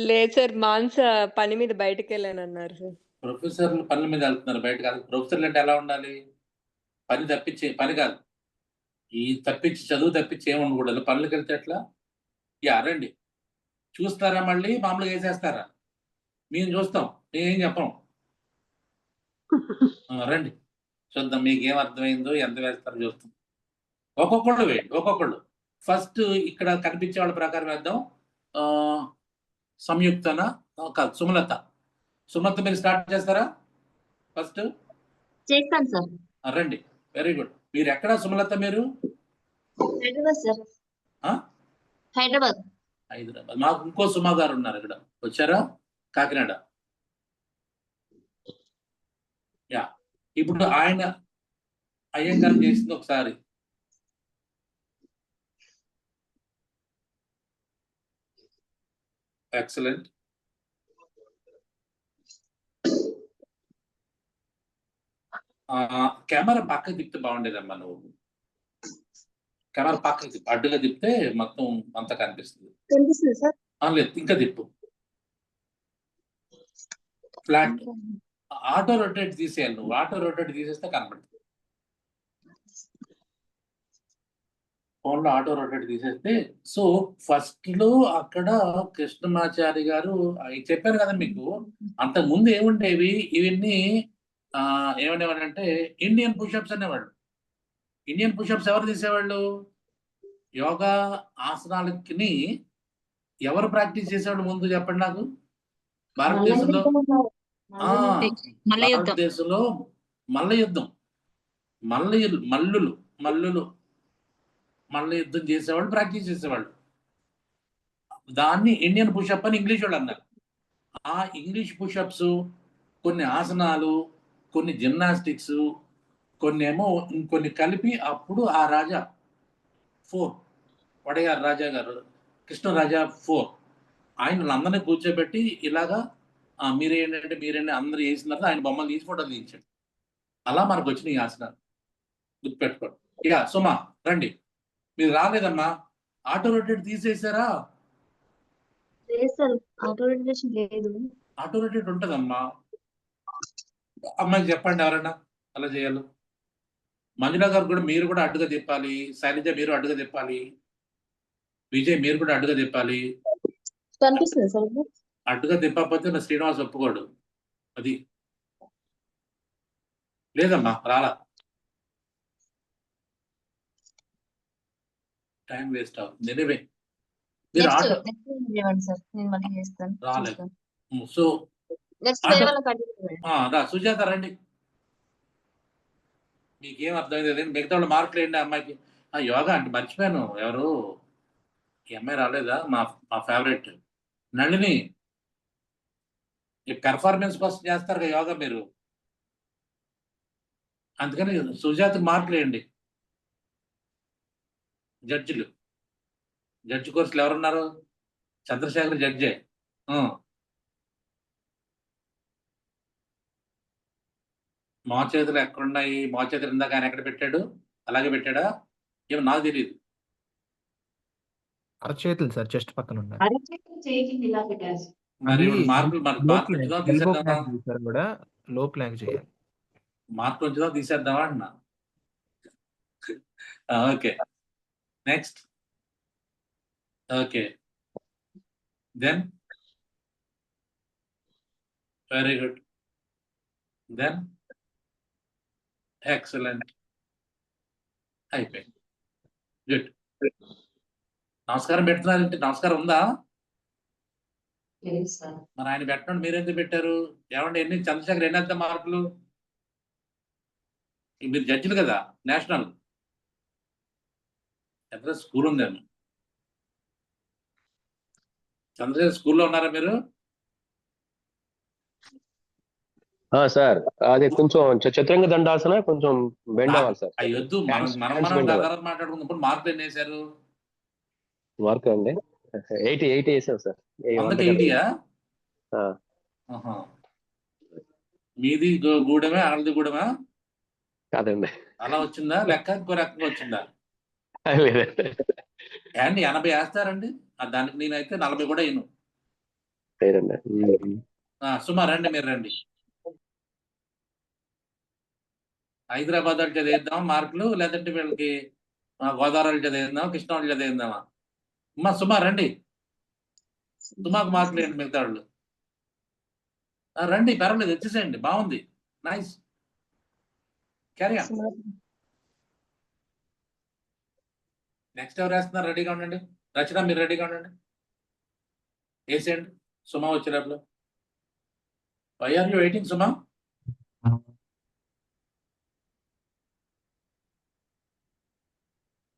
లేదు సార్, మాన్స్ పని మీద బయటకు వెళ్ళాను అన్నారు సార్. ప్రొఫెసర్లు పనుల మీద వెళ్తున్నారు బయట. కాదు, ప్రొఫెసర్లు అంటే ఎలా ఉండాలి? పని కాదు, చదువు తప్పించి ఏమి ఉండకూడదు. పనులకు వెళ్తే ఎట్లా? రండి. చూస్తారా? మళ్ళీ మామూలుగా వేసేస్తారా? మేము చూస్తాం, నేనేం చెప్పం. రండి చూద్దాం మీకు ఏం అర్థమైందో, ఎంత వేస్తారో చూస్తాం. ఒక్కొక్కళ్ళు వేయండి, ఒక్కొక్కళ్ళు. ఫస్ట్ ఇక్కడ కనిపించే వాళ్ళ ప్రకారం వేద్దాం. సంయుక్తన కాదు, సుమలత. మీరు స్టార్ట్ చేస్తారా ఫస్ట్? చేస్తాను సార్. రండి, వెరీ గుడ్. మీరు ఎక్కడ సుమలత? మీరు హైదరాబాద్ సార్. హైదరాబాద్. మాకు ఇంకో సుమా గారు ఉన్నారు ఇక్కడ. వచ్చారా? కాకినాడ. ఇప్పుడు ఆయన అయ్యంగారు చేసింది ఒకసారి. ఎక్సలెంట్. కెమెరా పక్కకి తిప్పితే బాగుండేదమ్మా నువ్వు. కెమెరా పక్కకి తిప్పు, అడ్డుగా తిప్పితే మొత్తం అంతా కనిపిస్తుంది. కనిపిస్తుంది సార్. లేదు, ఇంకా తిప్పు. ఫ్లాట్ ఆటో రొటేట్ తీసేయాలి నువ్వు. ఆటో రొటేట్ తీసేస్తే కనపడుతుంది. ఫోన్లో ఆటో రొటేట్ తీసేస్తే. సో ఫస్ట్ లో అక్కడ కృష్ణమాచారి గారు చెప్పారు కదా మీకు, అంతకు ముందు ఏముండేవి ఇవన్నీ ఏమనేవాడంటే ఇండియన్ పుషప్స్ అనేవాళ్ళు. ఇండియన్ పుషప్స్ ఎవరు తీసేవాళ్ళు? యోగా ఆసనాలకి ఎవరు ప్రాక్టీస్ చేసేవాళ్ళు ముందు చెప్పండి నాకు. భారతదేశంలో భారతదేశంలో మల్ల యుద్ధం, మల్లులు మల్ల యుద్ధం చేసేవాళ్ళు ప్రాక్టీస్ చేసేవాళ్ళు. దాన్ని ఇండియన్ పుషప్ అని ఇంగ్లీష్ వాళ్ళు అన్నారు. ఆ ఇంగ్లీష్ పుషప్స్, కొన్ని ఆసనాలు, కొన్ని జిమ్నాస్టిక్స్, కొన్ని ఏమో ఇంకొన్ని కలిపి అప్పుడు ఆ రాజా 4 వడయార్ రాజా గారు, కృష్ణరాజా 4 ఆయన అందరినీ కూర్చోబెట్టి ఇలాగా మీరేంటి అందరూ వేసిన తర్వాత ఆయన బొమ్మలు తీసి ఫోటోలు తీయించాడు. అలా మనకు వచ్చిన ఈ ఆసనాలు గుర్తుపెట్టుకోండి. ఇక సుమా రండి. మీరు రాలేదమ్మా. ఆటో రొటేట్ తీసేసారా? ఆటో రొటేషన్ లేదు. ఆటో రొటేట్ ఉంటుందమ్మా. అమ్మాయికి చెప్పండి ఎవరైనా అలా చేయాలి. మంజులా గారు కూడా మీరు కూడా అడ్డుగా తిప్పాలి. శైలజ మీరు అడ్డుగా తిప్పాలి. విజయ్ మీరు కూడా అడ్డుగా తిప్పాలి. కనిపిస్తుంది సార్. అడ్డుగా తిప్పకపోతే నా శ్రీనివాస్ ఒప్పుకోడు. అది లేదమ్మా, రాలా. టైం వేస్ట్ అవుతుంది. ఎనివే మీరు ఆటో రాలేదు. సో రా సుజాత రండి. మీకేం అర్థమైంది? మిగతా వాళ్ళు మార్కులు ఏంటి అమ్మాయికి? యోగా అంటే మర్చిపోయాను. ఎవరు ఈ అమ్మాయి రాలేదా? మా ఫేవరెట్ నళిని. ఈ పెర్ఫార్మెన్స్ కోసం చేస్తారు కదా యోగా మీరు, అందుకని సుజాతకి మార్కులు వేయండి. జడ్జి కోర్సులు ఎవరున్నారు? చంద్రశేఖర్ జడ్జే. మోచేతులు ఎక్కడున్నాయి? మోచేతులు ఇందాక ఆయన ఎక్కడ పెట్టాడు? అలాగే పెట్టాడా? ఏమో నాకు తెలియదు. అరచేతులు సార్, చెస్ట్ పక్కన ఉన్నాయి. మరి మార్కులు కూడా లో ప్లాంక్ చేయాలి. మార్కులు వచ్చిందా తీసేద్దామా అన్నా. Okay, next. Okay, then very good. Then excellent. అయిపోయింది. గుడ్. నమస్కారం పెడుతున్నారంటే నమస్కారం ఉందా? మరి ఆయన పెట్టండి, మీరెందుకు పెట్టారు? ఏమంటే చంద్రశేఖర్ ఎన్ని వేద్దాం మార్కులు? మీరు జడ్జిలు కదా నేషనల్. ఎక్కడ స్కూల్ ఉందేమో. చంద్రశేఖర్ స్కూల్లో ఉన్నారా మీరు? సార్ అది కొంచెం చతురంగ దండాసన కొంచెం బెండ్ అవ్వాలి సార్. అయ్యొద్దు, మనం తర్వాత మాట్లాడుకున్నప్పుడు మార్కులు ఎన్ని వేశారు? మార్క్ అండి 80 వేసాం సార్. 80యా? మీది గూడమే, ఆడది గూడమా? కాదండి. అలా వచ్చిందా లెక్క? ఇంకో రకంగా వచ్చిందా? అండి 80 వేస్తారండి. దానికి నేనైతే 40 కూడా వేయను. సుమారు రండి, మీరు రండి. హైదరాబాద్ వాళ్ళకి చదివేద్దామా మార్కులు, లేదంటే వీళ్ళకి గోదావరి వాళ్ళు చదివేద్దామా, కృష్ణా వాళ్ళు చదివేద్దామా? అమ్మా సుమారు రండి. సుమాకు మార్కులు ఏంటి మిగతా వాళ్ళు? రండి, పర్వాలేదు, వచ్చేసేయండి. బాగుంది, నైస్. Carry on. నెక్స్ట్ ఎవరు వేస్తున్నారు? రెడీగా ఉండండి. రచన మీరు రెడీగా ఉండండి. వేసేయండి సుమా వచ్చేటప్పుడు. వై ఆర్ యూ వెయిటింగ్ సుమా?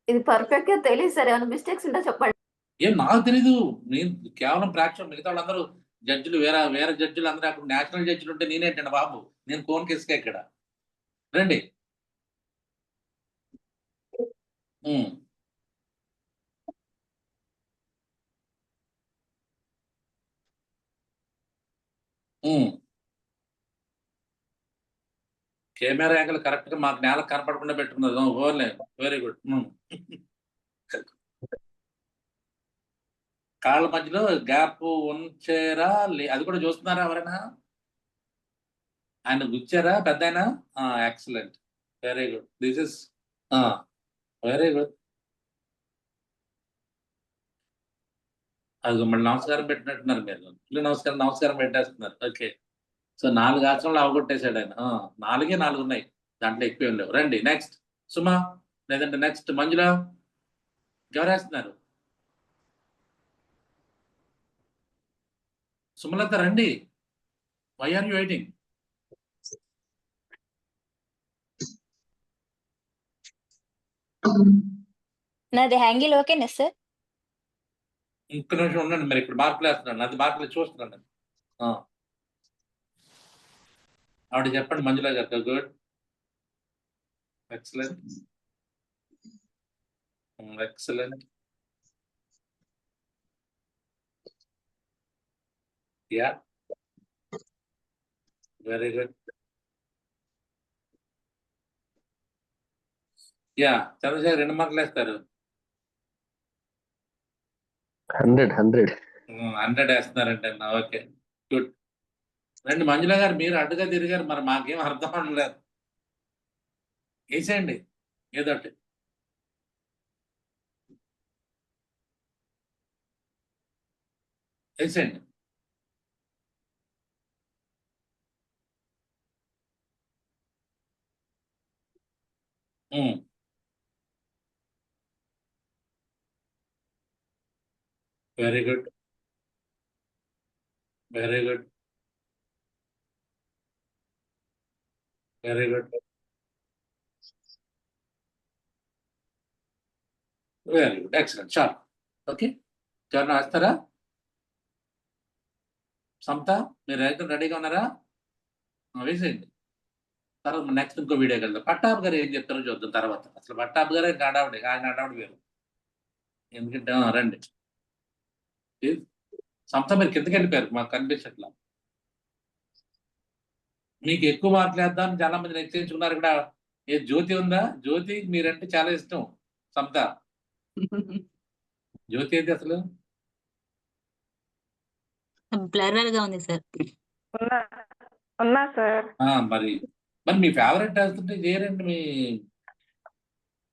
ఇది పర్ఫెక్ట్ గా తెలియదు సార్, ఏమైనా మిస్టేక్స్ ఉంటే చెప్పండి. ఏం నాకు తెలీదు, నేను కేవలం ప్రేక్షకులు. మిగతా వాళ్ళందరూ జడ్జిలు, వేరే జడ్జిలు అందరూ అక్కడ నేషనల్ జడ్జిలు ఉంటే నేనేంటండి బాబు, నేను కోన్ కేసుకే ఇక్కడ. రండి. కెమెరా యాంగిల్ కరెక్ట్ గా మాకు నేల కనపడకుండా పెట్టుకున్నది. Only very good. కాళ్ళ మధ్యలో గ్యాప్ ఉంచారా అది కూడా చూస్తున్నారా ఎవరైనా? ఆయన గుచ్చారా పెద్ద ఆయన? Excellent, very good. This is very good. అది మళ్ళీ నమస్కారం పెట్టినట్టున్నారు మీరు. నమస్కారం నమస్కారం పెట్టేస్తున్నారు. ఓకే, సో 4 ఆసనాలు అవగొట్టేశాడు ఆయన. 4 ఉన్నాయి, దాంట్లో ఎక్కువ ఏం లేవు. రండి నెక్స్ట్ సుమా, లేదంటే నెక్స్ట్ మంజుల, ఎవరేస్తున్నారు? సుమలత రండి. Why are you waiting? నాది హ్యాంగిల్ ఓకేనా సార్? ఇంకొక నిమిషం ఉండండి, మరి ఇక్కడ మార్కులు వేస్తున్నాను. అది మార్కులు చూస్తున్నాను. ఆవిడ చెప్పండి Manjula garu. Good, excellent, excellent. Yeah, very good. Yeah, Chandrashekar 2 మార్కులు వేస్తారు. 100 100 వేస్తున్నారంటే. Okay, good. రండి మంజుల గారు, మీరు అడ్డుగా తిరిగారు, మరి మాకేం అర్థం అవ్వలేదు. వేసేయండి ఏదోటి. వేసేయండి. Very good, very good, very good, very good, excellent. చాలు. ఓకే, ఎవరన్నా వేస్తారా? సమత, మీరు రైతు రెడీగా ఉన్నారా? వేసేయండి. తర్వాత నెక్స్ట్ ఇంకో వీడియోకి వెళ్దాం. పట్టాభి గారు ఏం చెప్తారో చూద్దాం తర్వాత. అసలు పట్టాభి గారు ఇంకా అడావిడి, ఆయన అడావిడి వేరు. ఎందుకంటే రండి సమత, మీరు కిందకి వెళ్ళిపోయారు, మాకు కనిపించట్లా. మీకు ఎక్కువ మార్కులు వేద్దామని చాలా మంది నిశ్చయించుకున్నారు. ఇక్కడ ఏ జ్యోతి ఉందా? జ్యోతి మీరంటే చాలా ఇష్టం. సమత, జ్యోతి ఏంటి అసలు? బ్లర్ గా ఉంది సార్. ఉన్నా సార్. మరి మీ ఫేవరెట్ వేస్తుంటే చేయరండి. మీ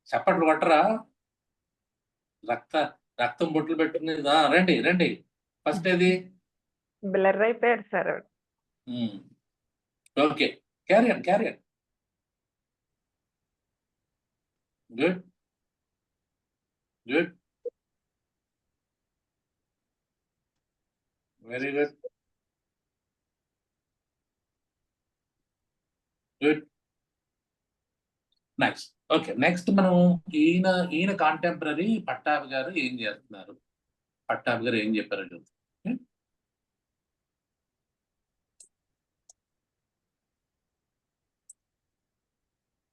చప్పట్లు కొట్టరా? రక్తం బొట్లు పెట్టుకునేది. రండి రండి, ఫస్ట్ ఏది? బ్లర్ అయిపోయారు sir. Okay, carrier carrier. Good, good, very good, good, nice. Okay, next మనం ఈయన కాంటెంపరీ పట్టాభి గారు ఏం చేస్తున్నారు, పట్టాభి గారు ఏం చెప్పారో చూద్దాం.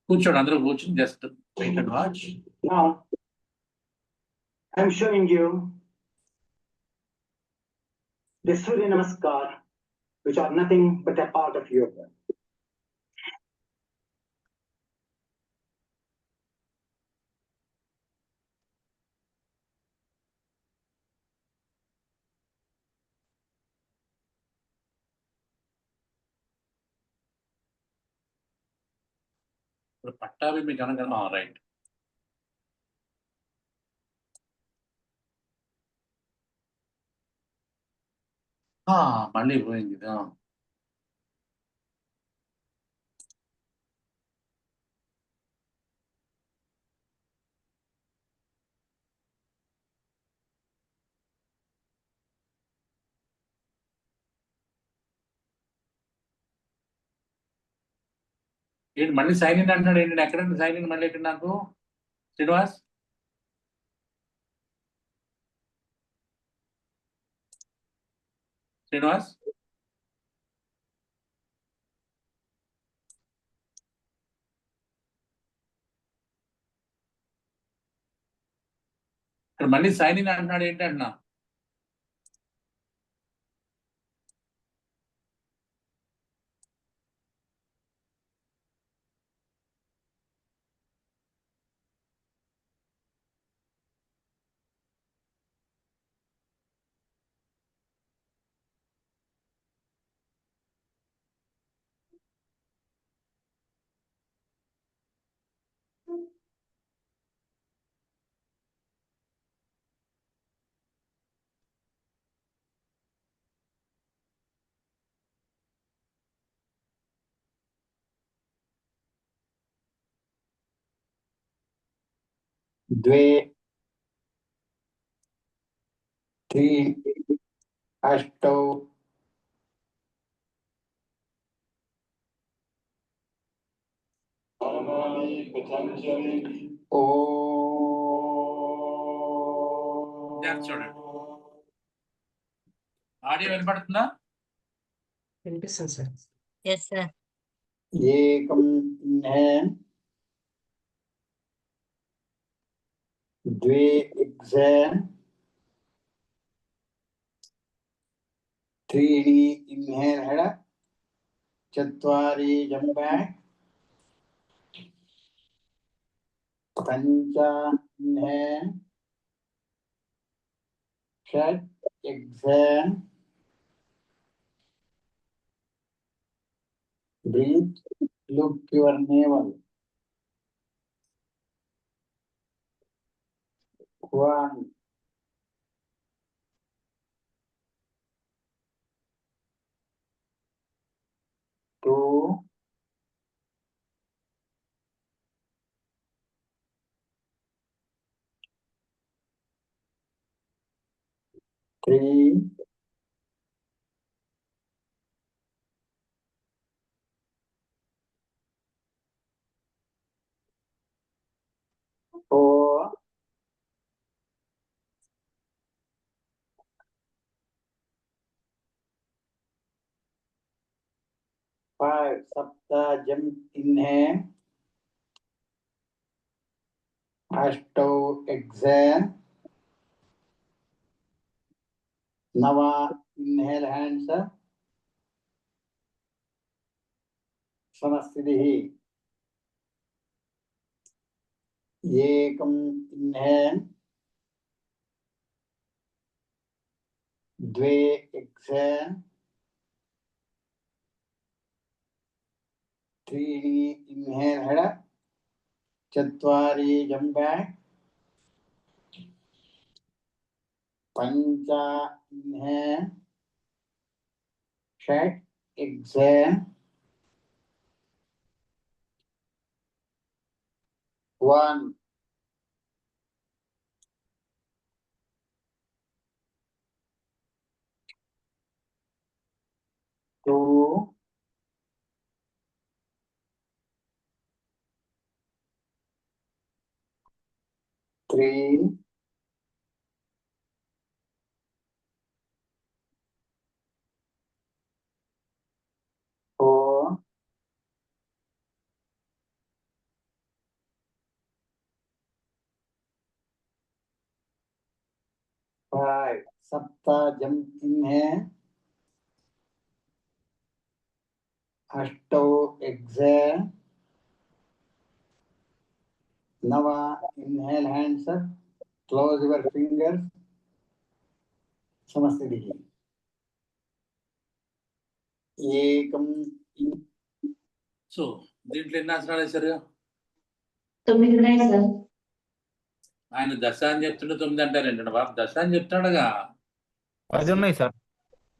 కూర్చోండి, అందరూ కూర్చొని just wait and watch. Now, I'm showing you the Surya Namaskar, which are nothing but a part of yoga. ఇప్పుడు పట్టాభి మీకు అనగా రైట్. మళ్ళీ పోయింది ఇది. ఏంటి మళ్ళీ సైన్ ఇన్ అంటున్నాడు ఏంటి? ఎక్కడండి సైన్ ఇన్ మళ్ళీ ఇక్కడ నాకు? శ్రీనివాస్, శ్రీనివాస్, ఇక్కడ మళ్ళీ సైన్ ఇన్ అంటున్నాడు ఏంటి అంటున్నా? द्वे त्रीणि अष्टौ చూడండి ఆడియో వినపడుతుందా? వినిపిస్తుంది సార్. Yes sir. एकं इन्हेल द्वे एक्सेल त्रीणि इन्हेल हेड चत्वारि जंप बैक पंच इन्हेल षट exhale breathe, look your navel. 1 2 3 4 5 सप्ता जंप इनहेल अष्टौ एक्सेल नव इनहेल हैंड्स समस्थितिः एकम इनहेल द्वे एक्सेल त्रीणि इनहेल हेड चत्वारि जंप बैक पंच इनहेल षट एक्सेल 1 2 3 4 5 सप्ता जंप इनहेल अष्टौ एक्सेल नव inhale hands close your fingers समस्थितिः एकम సో దీంట్లో ఎన్ని ఆసనాలు వేశారు? 9 ఉన్నాయి సార్. ఆయన దశ అని చెప్తుంటే 9 అంటారేంటండి బాబు? దశ అని చెప్తున్నాడుగా. 10 ఉన్నాయి సార్.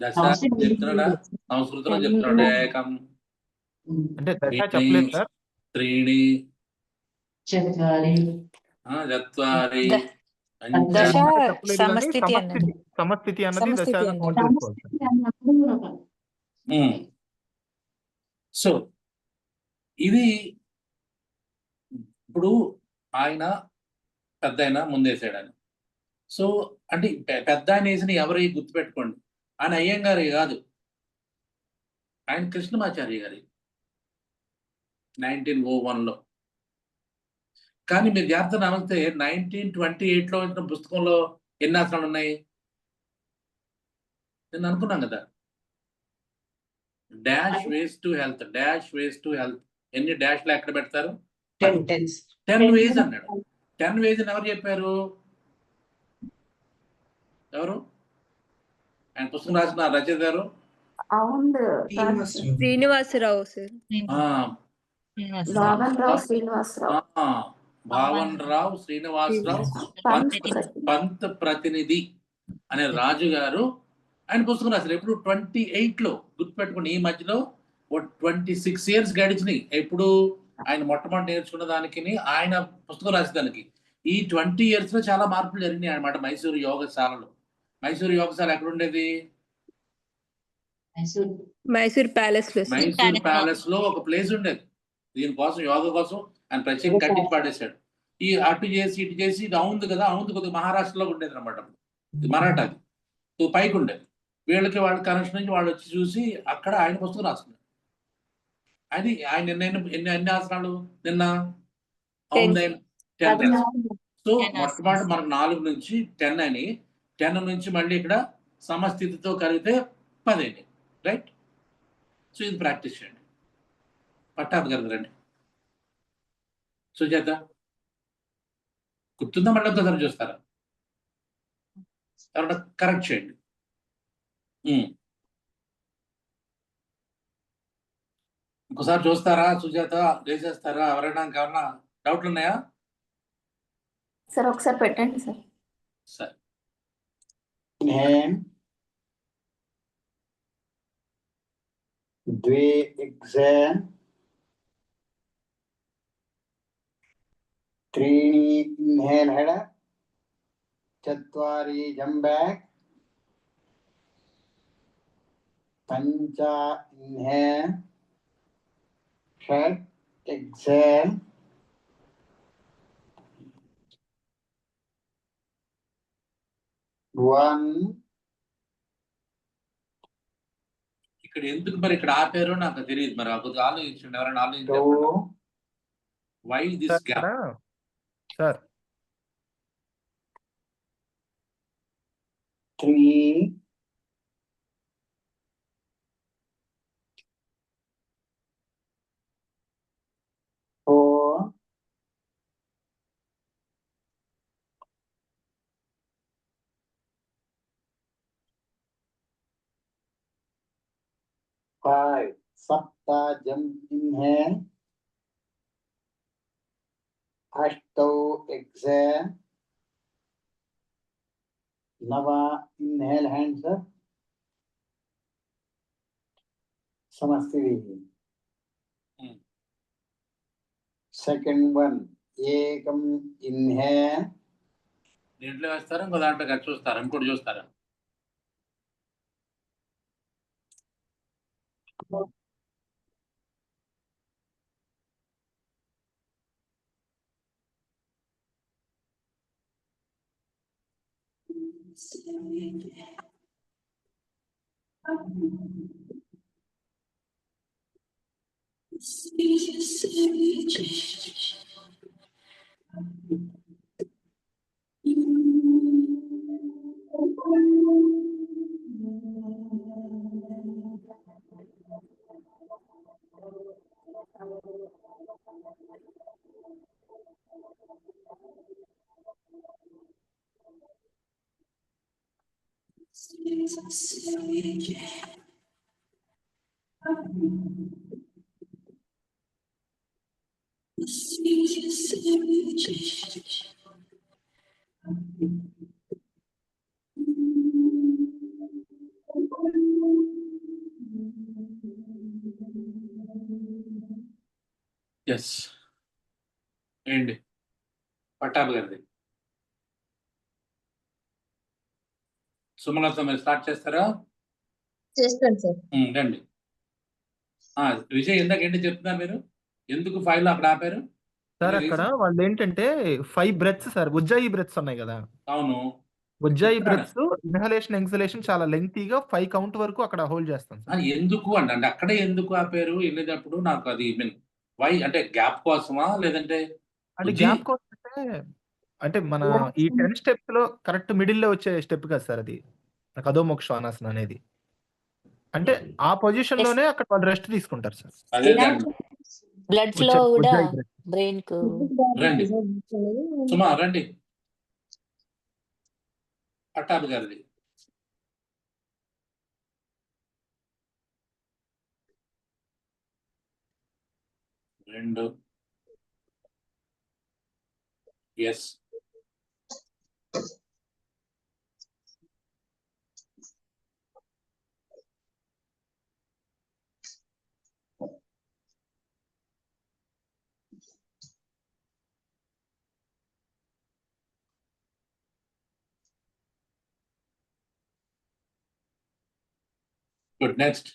దశ అని చెప్తున్నాడా? సంస్కృతంలో చెప్తున్నాడు. ఏకం అంటే దశ చెప్పలేదు సార్. త్రీణి చత్వారి చత్వారి దశ చెప్పలేదు కానీ సమస్థితి అన్నది. సమస్థితి అన్నది దశ సమస్థితి కౌంట్ అన్నది. చేసుకోవాలి సార్. సో ఇది ఇప్పుడు ఆయన పెద్ద ఆయన ముందేసాడు అని. సో అంటే పెద్ద ఆయన వేసిన ఎవరి గుర్తుపెట్టుకోండి, ఆయన అయ్యంగారి కాదు, ఆయన కృష్ణమాచార్య గారి 1901లో. కానీ మీరు జాగ్రత్త నమస్తే 1928లో వచ్చిన పుస్తకంలో ఎన్ని ఆసనాలు ఉన్నాయి నేను అనుకున్నాం కదా. Dash ways to health, dash ways to health. ఎన్ని డాష్లు ఎక్కడ పెడతారు? 10 వేస్ అన్నాడు. 10 వేస్ అని ఎవరు చెప్పారు? ఎవరు ఆయన పుస్తకం రాసిన రచయిత గారు? అవును శ్రీనివాసరావు సార్. భావన్ రావు శ్రీనివాసరావు పంత్ ప్రతినిధి అనే రాజు గారు ఆయన పుస్తకం రాశారు. ఎప్పుడు 28లో గుర్తుపెట్టుకోండి. ఈ మధ్యలో 26 years గడిచినాయి. ఎప్పుడు ఆయన మొట్టమొదటి నేర్చుకున్న దానికి ఆయన పుస్తకం రాసేదానికి. ఈ 20 years లో చాలా మార్పులు జరిగినాయి అనమాట మైసూరు యోగశాలలో. మైసూరు యోగశాల ఎక్కడ ఉండేది? మైసూర్ మైసూర్ ప్యాలెస్ లో సార్. మైసూర్ ప్యాలెస్ లో ఒక ప్లేస్ ఉండేది దీనికోసం, యోగా కోసం. ఆయన ప్రత్యేకంగా కట్టించి పాడేశాడు. ఈ అటు చేసి ఇటు చేసి ఇది అవుంది కదా, అవుంది కొద్దిగా మహారాష్ట్రలో ఉండేది అనమాట. ఇది మరాఠాది. సో పైకి ఉండేది. వీళ్ళకి వాళ్ళ కనెక్షన్ నుంచి వాళ్ళు వచ్చి చూసి అక్కడ ఆయన పుస్తకం రాసుకున్నారు. అది ఆయన ఎన్ని ఆసనాలు నిన్న? అవును, 10 సో మొట్టమొదటి మనకు 4 నుంచి 10 అని, 10 నుంచి మళ్ళీ ఇక్కడ సమస్థితితో కలిపితే 10 అని, రైట్? సో ఇది ప్రాక్టీస్ చేయండి. పట్టాభి గారు రండి. సుజాత గుర్తుందా? మళ్ళీ ఒకసారి చూస్తారా? ఎవరన్నా కరెక్ట్ చేయండి. ఇంకోసారి చూస్తారా? సుజాత వేసేస్తారా? ఎవరైనా ఇంకేమన్నా డౌట్లు ఉన్నాయా? సార్ ఒకసారి పెట్టండి సార్. సరే. Inhale. Dve exhale. Trini inhale head up. Chatvari jump back. Pancha inhale. षट् exhale. One. ఇక్కడ ఎందుకు మరి ఇక్కడ ఆపారో నాకు తెలియదు. మరి కొద్దిగా ఆలోచించండి. ఎవరైనా ఆలోచించండి. Two. Why this gap? Sir Three. Four. Five. Sapta jump inhale. Ashtau exhale. Nava inhale hands up. Samasthiti. Second one. Ekam inhale. దీంట్లో వేస్తారా? ఇంకో దాంట్లో చూస్తారా? ఇంకోటి చూస్తారా? ఎస్ ఏంటి పట్టాభి గారిది? సుమలత మీరు స్టార్ట్ చేస్తారా? చేస్తాను సార్. రండి. విజయ్ ఇందాక ఏంటి చెప్తున్నారు మీరు? ఎందుకు 5 లో అక్కడ ఆపారు? సార్ అక్కడ వాళ్ళు ఏంటంటే 5 బ్రెత్స్ సార్, ఉజ్జాయి బ్రెత్స్ ఉన్నాయి కదా. అవును, ఉజ్జాయి బ్రెత్స్ ఇన్హలేషన్ ఎక్సలేషన్ చాలా లెంగ్తీగా 5 కౌంట్ వరకు అక్కడ హోల్డ్ చేస్తాం సార్. ఎందుకు అంటే అక్కడే ఎందుకు ఆపారు వెళ్ళేటప్పుడు? నాకు అది వై అంటే గ్యాప్ కోసమా లేదంటే అంటే గ్యాప్ కోసం అంటే మన ఈ 10 స్టెప్స్ లో కరెక్ట్ మిడిల్ లో వచ్చే స్టెప్ కదా సార్ అది, అధోమోక్ష ఆసనం అనేది. అంటే ఆ పొజిషన్ లోనే అక్కడ వాళ్ళు రెస్ట్ తీసుకుంటారు సార్. అదే బ్లడ్ ఫ్లో కూడా ఉజ్జాయి బ్రెత్. బ్రెయిన్ కు. రండి సుమా రండి. పట్టాభి గారిది. రెండు. ఎస్. గుడ్. నెక్స్ట్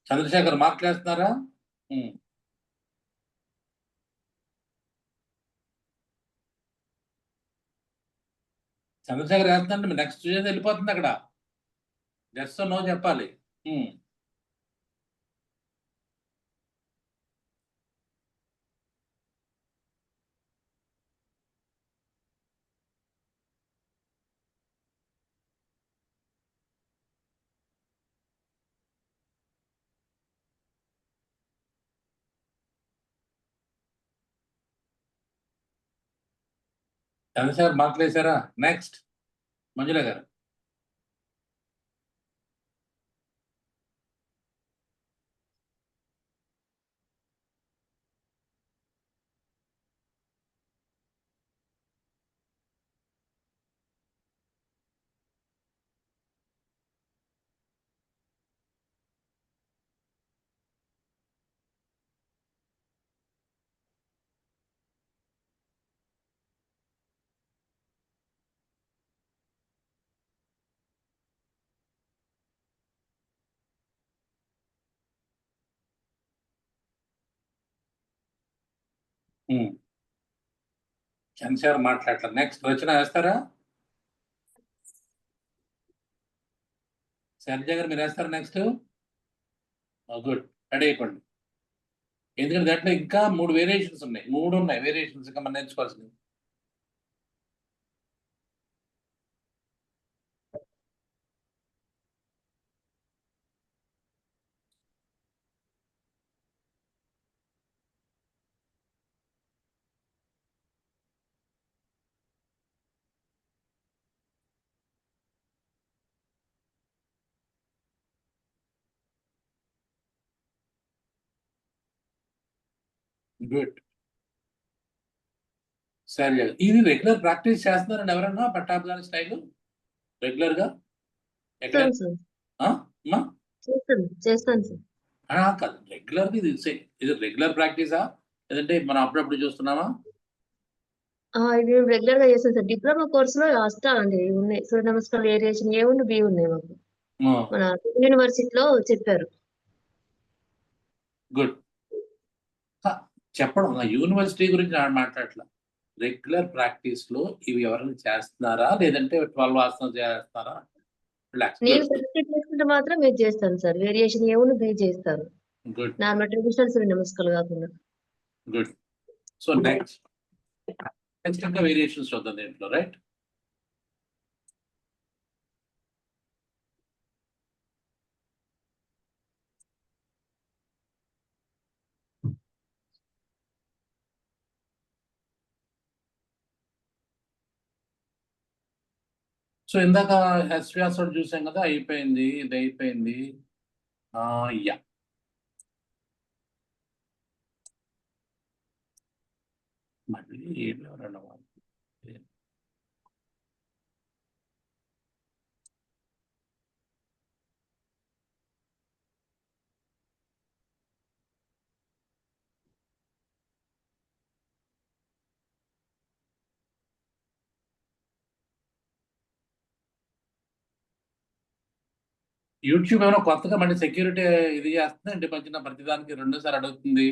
చంద్రశేఖర్ మాట్లాడుతున్నారా? చంద్రశేఖర్ వేస్తున్నాండి, నెక్స్ట్ చేసి వెళ్ళిపోతుంది అక్కడ. ఎస్ నో చెప్పాలి. చంద్రశేఖర్ మాట్లాడేశారా? నెక్స్ట్ మంజుల గారు. చంద్రశేఖర్ మాట్లాడతారు. నెక్స్ట్ రచన వేస్తారా? శైలజ గారు మీరు వేస్తారా నెక్స్ట్? గుడ్, రెడీ అయిపోండి. ఎందుకంటే దాంట్లో ఇంకా 3 వేరియేషన్స్ ఉన్నాయి. 3 ఉన్నాయి వేరియేషన్స్ ఇంకా మనం నేర్చుకోవాల్సింది. గుడ్. సరే, ఇది రెగ్యులర్ ప్రాక్టీస్ చేస్తున్నారండి ఎవరన్నా పట్టాభిగాని స్టైల్ రెగ్యులర్ గా? ఎక్కడ? చేస్తాను సార్. కాదు, రెగ్యులర్ ఇది రెగ్యులర్ ప్రాక్టీసా లేదంటే మనం అప్పుడప్పుడు చూస్తున్నామా? ఇది రెగ్యులర్ గా చేస్తాను సార్. డిప్లొమా కోర్స్ లో అండి ఉన్నాయి. సూర్య నమస్కారం వేరియేషన్ ఏ ఉంది, బి ఉన్నాయి మాకు. మన యూనివర్సిటీలో చెప్పారు. గుడ్. చెప్పడం యూనివర్సిటీ గురించి మాట్లాడట్లా. రెగ్యులర్ ప్రాక్టీస్ లో ఇవి ఎవరైనా చేస్తున్నారా లేదంటే 12 ఆసనాలు చేస్తారా? నేను ప్రాక్టీస్ చేసుకుంటే మాత్రం మీరు చేస్తాను సార్. వేరియేషన్ ఏ ఉంది, బి చేస్తాను. గుడ్. నార్మల్ ట్రెడిషనల్ సూర్య నమస్కారాలు కాకుండా. గుడ్. సో నెక్స్ట్ ఇంకా వేరియేషన్స్ చూద్దాం దీంట్లో, రైట్? సో ఇందాక ఎస్వ్యాసుడు చూసాం కదా, అయిపోయింది, ఇది అయిపోయింది. యా, మళ్ళీ ఎవరన్నా యూట్యూబ్ ఏమైనా కొత్తగా మళ్ళీ సెక్యూరిటీ ఇది చేస్తుందండి మధ్యన ప్రతిదానికి 2సారి అడుగుతుంది.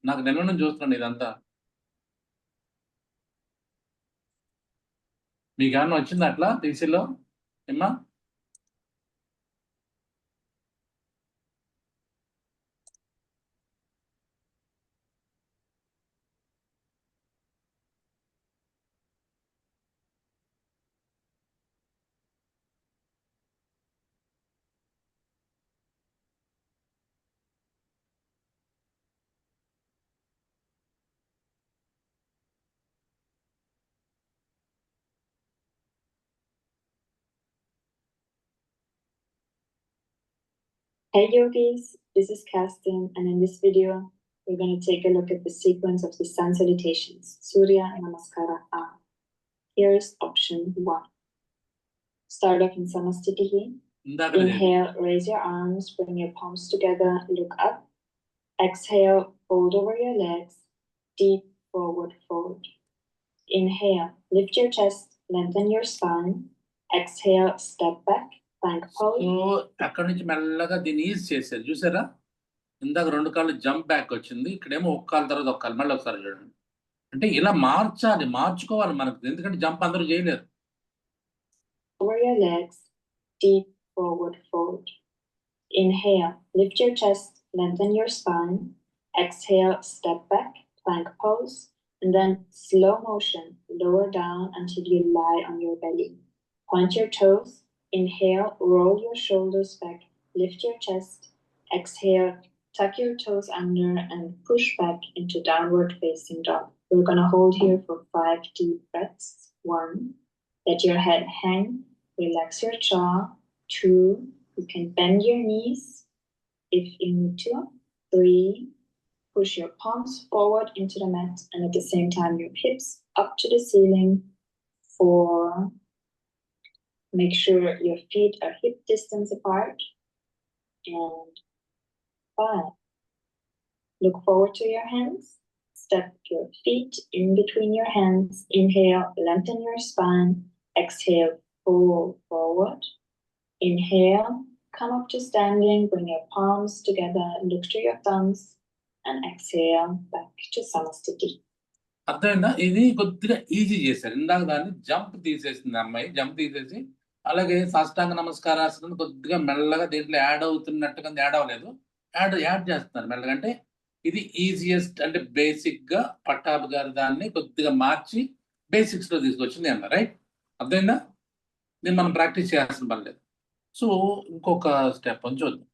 నాకు నిన్న నుంచి చూస్తున్నాను ఇదంతా. మీకు ఏమన్నా వచ్చింది అట్లా టీసీలో ఏమ్మా? Hey yogis, this is Kerstin, and in this video, we're going to take a look at the sequence of the sun salutations, Surya Namaskara A. Here's option 1. Start off in Samastitihi. Inhale, raise your arms, bring your palms together, look up. Exhale, fold over your legs, deep forward fold. Inhale, lift your chest, lengthen your spine. Exhale, step back, plank pose. So అక్కడి నుంచి మెల్లగా దీన్ని ఈజ్ చేశారు చూసారా, ఇందాక 2 కాళ్ళు జంప్ బ్యాక్ వచ్చింది, ఇక్కడేమో ఒక కాలు తర్వాత ఒక కాలు. మళ్ళీ ఒకసారి చూడండి. అంటే ఇలా మార్చుకోవాలి మనకు, ఎందుకంటే జంప్ అందరూ చేయలేరు. Over your legs, deep forward fold. Inhale, lift your chest, lengthen your spine. Exhale, step back, plank pose, and then slow motion, lower down until you lie on your belly. Point your toes. Inhale, roll your shoulders back, lift your chest. Exhale, tuck your toes under and push back into downward facing dog. We're going to hold here for 5 deep breaths. 1, let your head hang, relax your jaw. 2, you can bend your knees if you need to. 3, push your palms forward into the mat and at the same time your hips up to the ceiling. 4, make sure your feet are hip distance apart. And 5, look forward to your hands. Step your feet in between your hands. Inhale, lengthen your spine. Exhale, fold forward. Inhale, come up to standing, bring your palms together, look to your thumbs, and exhale back to Samasthiti. అర్థమైందా? ఇది కొద్దిగా ఈజీ చేశారు. ఇందాక దాన్ని జంప్ తీసేసింది అమ్మాయి, జంప్ తీసేసి అలాగే సాష్టాంగ నమస్కారాసనం కొద్దిగా మెల్లగా దీంట్లో యాడ్ అవుతున్నట్టుగా యాడ్ అవ్వలేదు, యాడ్ చేస్తున్నారు మెల్లగా. అంటే ఇది ఈజియెస్ట్, అంటే బేసిక్ గా పట్టాభి గారు దాన్ని కొద్దిగా మార్చి బేసిక్స్ లో తీసుకొచ్చింది అన్న. రైట్, అర్థమైందా? దీన్ని మనం ప్రాక్టీస్ చేయాల్సిన పని లేదు. సో ఇంకొక స్టెప్ అని చూద్దాం.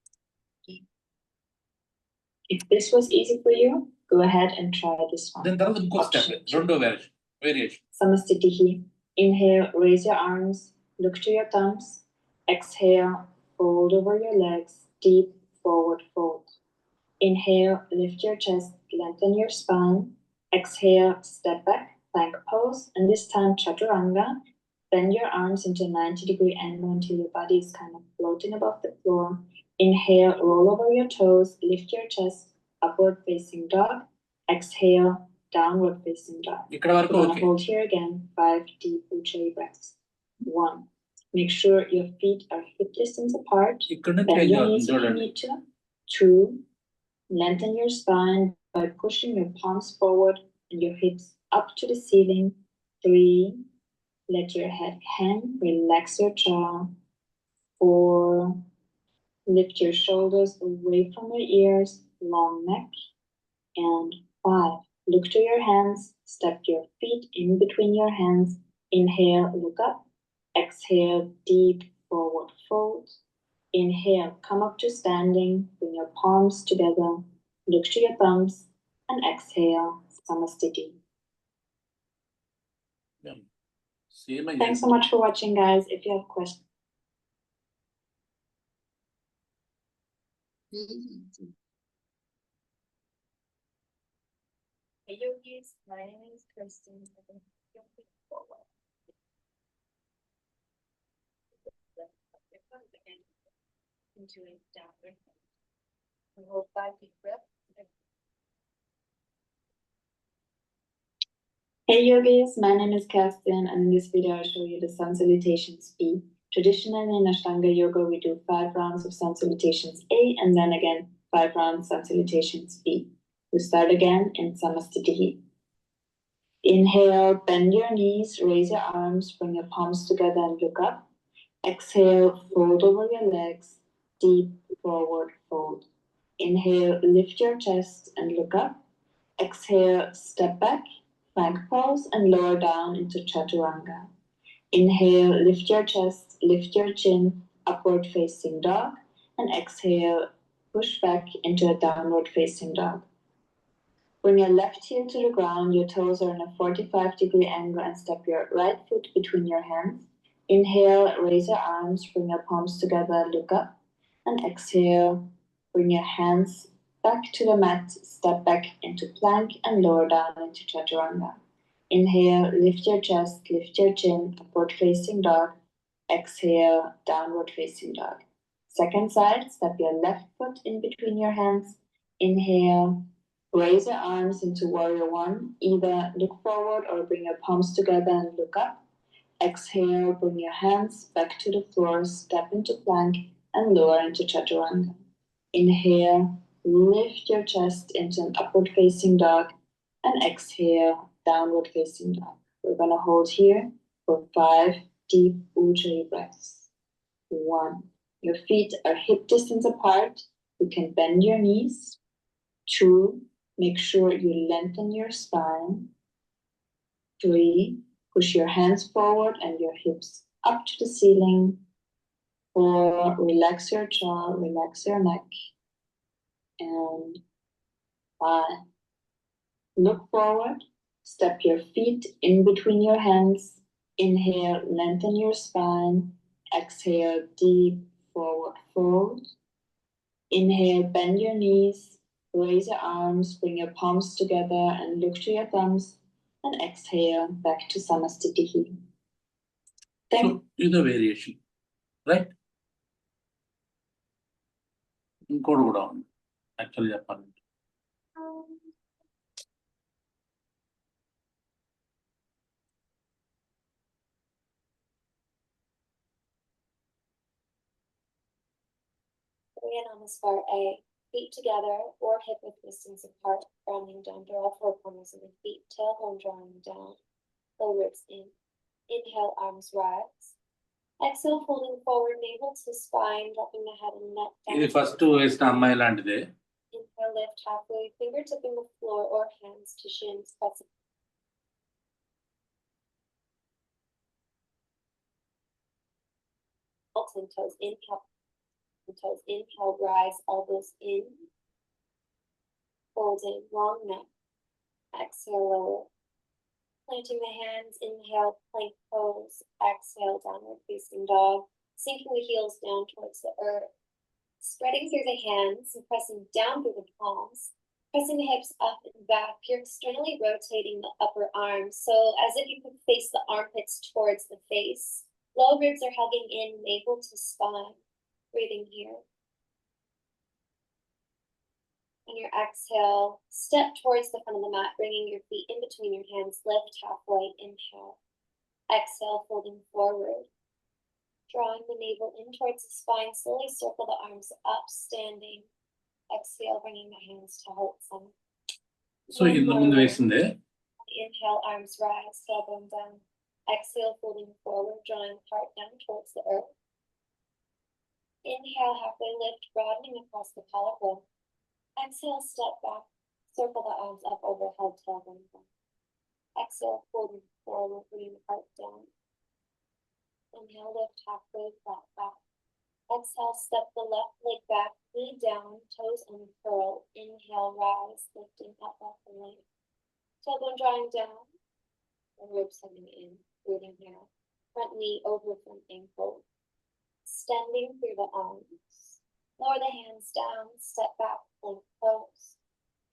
If this was easy for you, go ahead and try this one. దీని తర్వాత ఇంకొక స్టెప్, రెండో variation. Samasthiti. Inhale, raise your arms, look to your thumbs. Exhale, fold over your legs, deep forward fold. Inhale, lift your chest, lengthen your spine. Exhale, step back, plank pose, and this time chaturanga. Bend your arms into a 90-degree angle until your body is kind of floating above the floor. Inhale, roll over your toes, lift your chest, upward facing dog. Exhale, downward facing dog. ఇక్కడ వరకు We're gonna okay. hold here again, 5 deep Ujjayi breaths. 1, make sure your feet are hip distance apart. ఇక్కడ నుంచి Bend చేంజ్ your అవుతుంది knees if you చూడండి. need to. 2, lengthen your spine by pushing your palms forward and your hips up to the ceiling. 3, let your head hang, relax your jaw. 4, lift your shoulders away from your ears, long neck. And 5, look to your hands, step your feet in between your hands. Inhale, look up. Exhale, deep forward fold. Inhale, come up to standing, bring your palms together, look to your thumbs, and exhale, Samasthiti. Same Thanks so much for watching, guys. If you have questions. Hey yogis, my name is Kristen. Forward. Into a downward. We hold 5 deep breaths. Hey yogis, my name is Kerstin, and in this video I'll show you the sun salutations B. Traditionally in Ashtanga Yoga, we do 5 rounds of sun salutations A, and then again 5 rounds sun salutations B. We start again in Samasthiti. Inhale, bend your knees, raise your arms, bring your palms together and look up. Exhale, fold over your legs, deep forward fold. Inhale, lift your chest and look up. Exhale, step back, plank pose, and lower down into chaturanga. Inhale, lift your chest, lift your chin, upward facing dog, and exhale, push back into a downward facing dog. Bring your left heel to the ground, your toes are in a 45-degree angle, and step your right foot between your hands. Inhale, raise your arms, bring your palms together, look up, and exhale, bring your hands back to the mat, step back into plank, and lower down into chaturanga. Inhale, lift your chest, lift your chin, upward facing dog. Exhale, downward facing dog. Second side, step your left foot in between your hands. Inhale, raise your arms into warrior 1. Either look forward or bring your palms together and look up. Exhale, bring your hands back to the floor, step into plank and lower into chaturanga. Inhale, lift your chest into an upward facing dog and exhale, downward facing dog. We're going to hold here for 5 deep Ujjayi breaths. 1. Your feet are hip distance apart. You can bend your knees. 2. Make sure you lengthen your spine. 3. Push your hands forward and your hips up to the ceiling. 4. Relax your jaw, relax your neck. And 5. Look forward, step your feet in between your hands. Inhale, lengthen your spine. Exhale, deep forward fold. Inhale, bend your knees, raise your arms, bring your palms together and look to your thumbs. And exhale, back to Samastitihi. So, is the variation, right? ఇంకోటి కూడా ఉంది యాక్చువల్లీ చెప్పాలంటే. Surya Namaskar A. Feet together or hip width distance apart, rounding down to all 4 corners of the feet, tailbone drawing down, low ribs in. Inhale, arms rise. Exhale, folding forward, navel to spine, dropping the head and neck down. ఇది ఫస్ట్ వేసిన అమ్మాయి లాంటిదే. Inhale, lift halfway, finger tipping the floor or hands to shins, pressing. And toes, inhale. Toes, inhale, rise, elbows in. Folding, long neck. Exhale, lower. Planting the hands, inhale, plank pose. Exhale, downward facing dog. Sinking the heels down towards the earth. Spreading through the hands and pressing down through the palms. Pressing the hips up and back. You're externally rotating the upper arms. So as if you could face the armpits towards the face. Low ribs are hugging in, navel to spine. Breathing here. On your exhale, step towards the front of the mat, bringing your feet in between your hands, lift halfway, inhale. Exhale, folding forward. Drawing the navel in towards the spine, slowly circle the arms up, standing. Exhale, bringing the hands to heart center. So ఇంత ముందు వేసిందే. Inhale, arms rise, tailbone down. Exhale, folding forward, drawing heart down towards the earth. Inhale, halfway lift, broadening across the collarbone. Exhale, step back, circle the arms up overhead, tailbone down. Exhale, folding forward, bringing the heart down. Inhale, lift halfway, flat back. Exhale, step the left leg back, knee down, toes uncurl. Inhale, rise, lifting up off the leg. Tailbone drawing down, and ribs coming in, breathing here. Front knee over front ankle. Extending through the arms. Lower the hands down, step back, plank pose.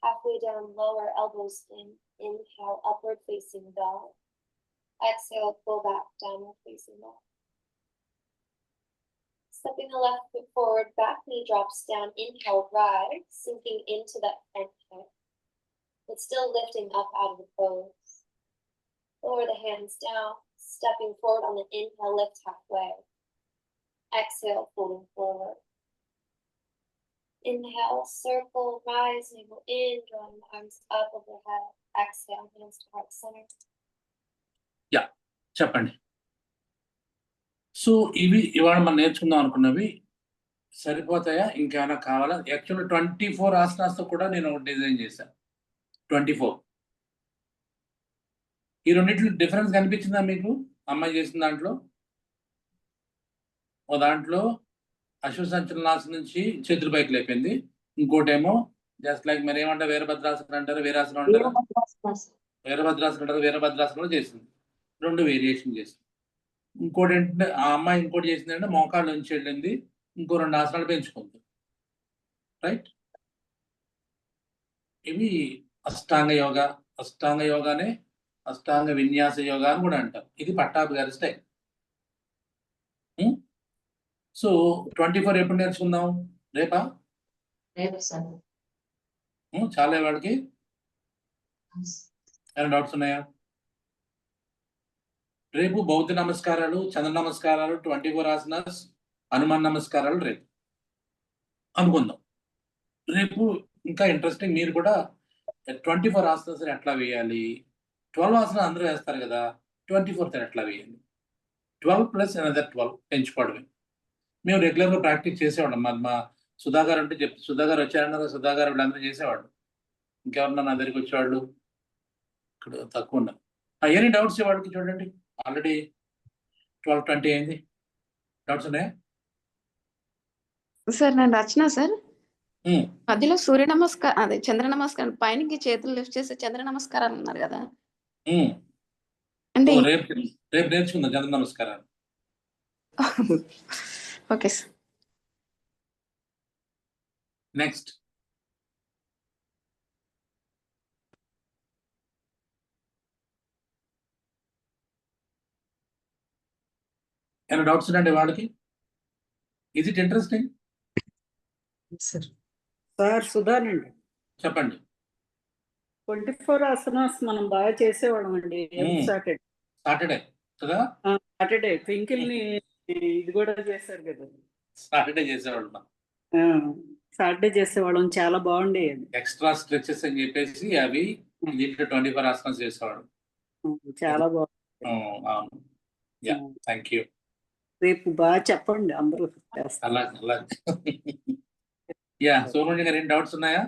Halfway down, lower elbows in. Inhale, upward facing dog. Exhale, pull back, downward facing dog. Stepping the left foot forward, back knee drops down. Inhale, rise, sinking into that front hip. But still lifting up out of the pose. Lower the hands down, stepping forward on the inhale, lift halfway. Exhale, folding forward. Inhale, circle, rise, navel in, drawing the arms up overhead. Exhale, hands to heart center. Yeah చెప్పండి. సో ఇవి ఇవాళ మనం నేర్చుకుందాం అనుకున్నవి సరిపోతాయా, ఇంకేమైనా కావాలా? యాక్చువల్గా 24 ఆసనాస్తో కూడా నేను ఒక డిజైన్ చేశాను. 24. ఈ రెండింటిలో డిఫరెన్స్ కనిపించిందా మీకు? అమ్మాయి చేసిన దాంట్లో ఓ దాంట్లో అశ్వసంచలనాసనం నుంచి చేతుల పైకి లేపింది, ఇంకోటేమో జస్ట్ లైక్ మరి ఏమంటారు, వీరభద్రాసనం అంటారు, వీరాసనం అంటారు, వీరభద్రాసనం అంటారు, వీరభద్రాసనం చేసింది. 2 వేరియేషన్ చేసింది. ఇంకోటి ఏంటంటే ఆ అమ్మాయి ఇంకోటి చేసింది అంటే మోకాళ్ళ నుంచి వెళ్ళింది, ఇంకో 2 ఆసనాలు పెంచుకుంది. రైట్? ఇవి అష్టాంగ యోగా. అష్టాంగ యోగానే అష్టాంగ విన్యాస యోగా అని కూడా అంటారు. ఇది పట్టాభి గారి స్టైల్. సో 24 ఎప్పుడు నేర్చుకుందాం? రేపా? రేపు సార్. చాలా వాడికి ఏమైనా డౌట్స్ ఉన్నాయా? రేపు బౌద్ధ నమస్కారాలు, చంద్ర నమస్కారాలు, 24 ఆసనాస్, హనుమాన్ నమస్కారాలు రేపు అనుకుందాం. రేపు ఇంకా ఇంట్రెస్టింగ్, మీరు కూడా 24 ఆసనాస్ ఎట్లా వేయాలి, 12 ఆసనాలు అందరూ వేస్తారు కదా, 24th ఎట్లా వేయాలి, 12 ప్లస్ అనదర్ 12 పెంచుకోవడమే. మేము రెగ్యులర్గా ప్రాక్టీస్ చేసేవాళ్ళం. మా సుధాకర్ అంటే సుధాకర్ వచ్చారన్నారు, సుధాకర్ వీళ్ళందరూ చేసేవాళ్ళు. ఇంకెవరన్నా నా దగ్గరికి వచ్చేవాళ్ళు ఇక్కడ తక్కువ ఉన్నారు. ఎనీ డౌట్స్ వాళ్ళకి చూడండి, ఆల్రెడీ 12:20 అయింది. డౌట్స్ ఉన్నాయా? సార్ నేను రచన సార్. మధ్యలో సూర్య నమస్కారం, అదే చంద్ర నమస్కారం, పైనకి చేతులు లిఫ్ట్ చేసి చంద్ర నమస్కారాలు అన్నారు కదా, అంటే రేపు నేర్చుకుందాం చంద్ర నమస్కారాలు. Okay sir. నెక్స్ట్ ఏమైనా డౌట్స్ ఉన్నాయండి వాళ్ళకి? Is it interesting? సార్ సుధానండి, చెప్పండి. 24 ఆసనాస్ మనం బాగా చేసేవాళ్ళం అండి. సాటర్డే కదా, సాటర్డే ట్వింకిల్ ని ఇది కూడా చేశారు కదా, సాటర్డే చేసేవాళ్ళం. సాటర్డే చేసేవాళ్ళం, చాలా బాగుండేది. ఎక్స్ట్రా స్ట్రెచెస్ అని చెప్పేసి అవి దీంట్లో 24 ఆసనాస్ చేసేవాడు. చాలా బాగుంది. Thank you. రేపు బాగా చెప్పండి అందరూ. యా, సోమరాజు గారు ఏం డౌట్స్ ఉన్నాయా?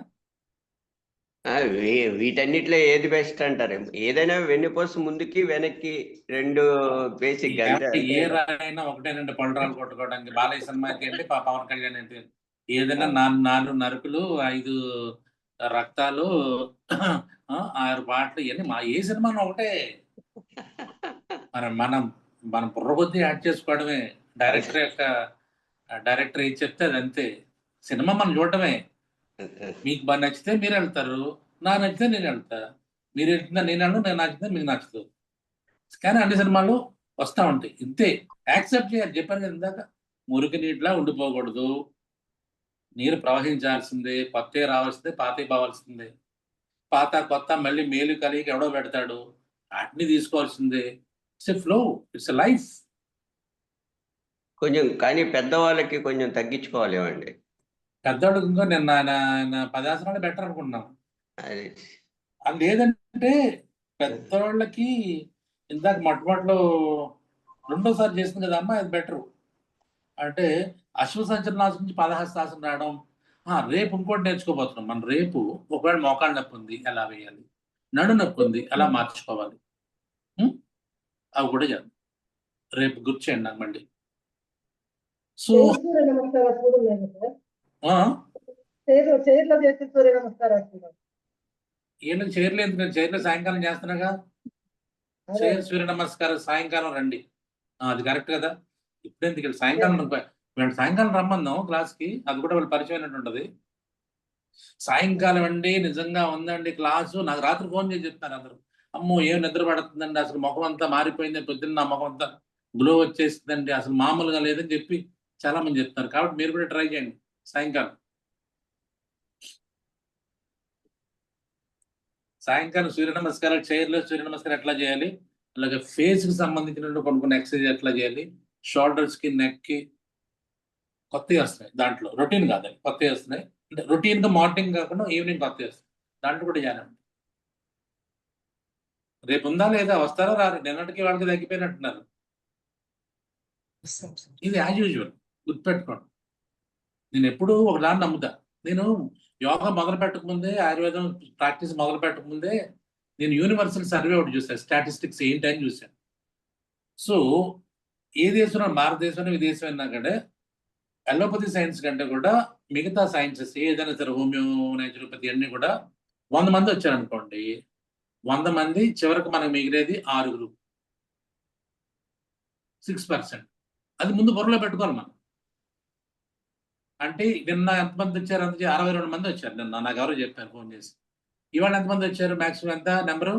వీటన్నిటిలో ఏది బెస్ట్ అంటారు? ఏదైనా వెన్నుపోసు ముందుకి వెనక్కి 2 బేసిక్. ఏ రాయినా 1-2 పళ్ళరాలు కొట్టుకోవడానికి. బాలయ్య సినిమాకి అంటే పవన్ కళ్యాణ్ అంటే ఏదైనా 4 నరుకులు, 5 రక్తాలు, 6 పాటలు, ఇవన్నీ ఏ సినిమాను ఒకటే. మనం బుర్రబుద్ధి యాడ్ చేసుకోవడమే. డైరెక్టర్ ఏది చెప్తే అది అంతే. సినిమా మనం చూడటమే. మీకు బాగా నచ్చితే మీరు వెళ్తారు, నాకు నచ్చితే నేను వెళ్తా, మీరు వెళ్తుందా నేను వెళ్ళను, నేను నచ్చితే మీకు నచ్చుతుంది. కానీ అన్ని సినిమాలు వస్తూ ఉంటాయి, ఇంతే. యాక్సెప్ట్ చేయాలి. చెప్పాను కదా ఇందాక, మురికి నీటిలా ఉండిపోకూడదు. నీరు ప్రవహించాల్సిందే, కొత్త రావాల్సిందే, పాత పోవాల్సిందే. పాత కొత్త మళ్ళీ మేలు కలిగి ఎవడో పెడతాడు, వాటిని తీసుకోవాల్సిందే. It's a flow, it's a life. కొంచెం కానీ పెద్దవాళ్ళకి కొంచెం తగ్గించుకోవాలి అండి. పెద్దవాళ్ళకి ఇంకో నేను 10 ఆసనాలు బెటర్ అనుకుంటున్నాను. అది లేదంటే పెద్దవాళ్ళకి ఇందాక మొట్టమొదటిలో రెండోసారి చేసింది కదా అమ్మా, అది బెటరు. అంటే అశ్వసంచలనాశనం నుంచి 10 హస్తాసనం రావడం. రేపు ఇంకోటి నేర్చుకోబోతున్నాం మనం. రేపు ఒకవేళ మోకాళ్ళ నొప్పి ఉంది ఎలా వేయాలి, నడు నొప్పి ఉంది ఎలా మార్చుకోవాలి, అవి కూడా చేద్దాం. రేపు గుర్తు చేయండి నాకు మళ్ళీ. సో వీళ్ళకి చేయలేదు, నేను చైర్లో సాయంకాలం చేస్తున్నాగా. సూర్య నమస్కారం సాయంకాలం రండి, అది కరెక్ట్ కదా. ఇప్పుడు ఎందుకు సాయంకాలం రమ్మందాం క్లాస్కి, అది కూడా వాళ్ళు పరిచయం అయినట్టు ఉంటుంది. సాయంకాలం అండి నిజంగా ఉందండి క్లాసు. నాకు రాత్రి ఫోన్ చేసి చెప్తారు అందరూ, అమ్మో ఏం నిద్ర పడుతుందండి, అసలు ముఖం అంతా మారిపోయింది, పొద్దున్న నా ముఖం అంతా గ్లో వచ్చేస్తుందండి, అసలు మామూలుగా లేదని చెప్పి చాలా మంది చెప్తారు. కాబట్టి మీరు కూడా ట్రై చేయండి సాయంకాలం సూర్య నమస్కారాలు. చైర్లో సూర్య నమస్కారం ఎట్లా చేయాలి, అలాగే ఫేస్కి సంబంధించిన కొన్ని ఎక్సర్సైజ్ ఎట్లా చేయాలి, షోల్డర్స్కి, నెక్కి కొత్తవి వస్తున్నాయి. దాంట్లో రొటీన్ కాదండి, కొత్తవి వస్తున్నాయి. అంటే రొటీన్గా మార్నింగ్ కాకుండా ఈవినింగ్ కొత్తవి వస్తాయి. దాంట్లో కూడా చేయాలండి. రేపు ఉందా లేదా, వస్తారా రారు? నిన్నటికి వాళ్ళకి తగ్గిపోయినట్టున్నారు. ఇది యాజ్ యూజువల్, గుర్తుపెట్టుకోండి. నేను ఎప్పుడూ ఒకదాన్ని నమ్ముతా. నేను యోగా మొదలు పెట్టకముందే, ఆయుర్వేదం ప్రాక్టీస్ మొదలు పెట్టకముందే నేను యూనివర్సల్ సర్వే ఒకటి చూసాను, స్టాటిస్టిక్స్ ఏంటి అని చూశాను. సో ఏ దేశంలో, భారతదేశంలో విదేశం అయినా కంటే అలోపతి సైన్స్ కంటే కూడా మిగతా సైన్సెస్ ఏదైనా సరే, హోమియో, నేచురోపతి అన్నీ కూడా 100 మంది వచ్చారనుకోండి, 100 మంది చివరికి మనకు మిగిలేది 6. 6%. అది ముందు బుర్రలో పెట్టుకోవాలి మనం. అంటే నిన్న ఎంతమంది వచ్చారు? 62 మంది వచ్చారు నిన్న, నాకు ఎవరో చెప్పారు ఫోన్ చేసి. ఇవాళ ఎంతమంది వచ్చారు మాక్సిమం ఎంత నెంబరు?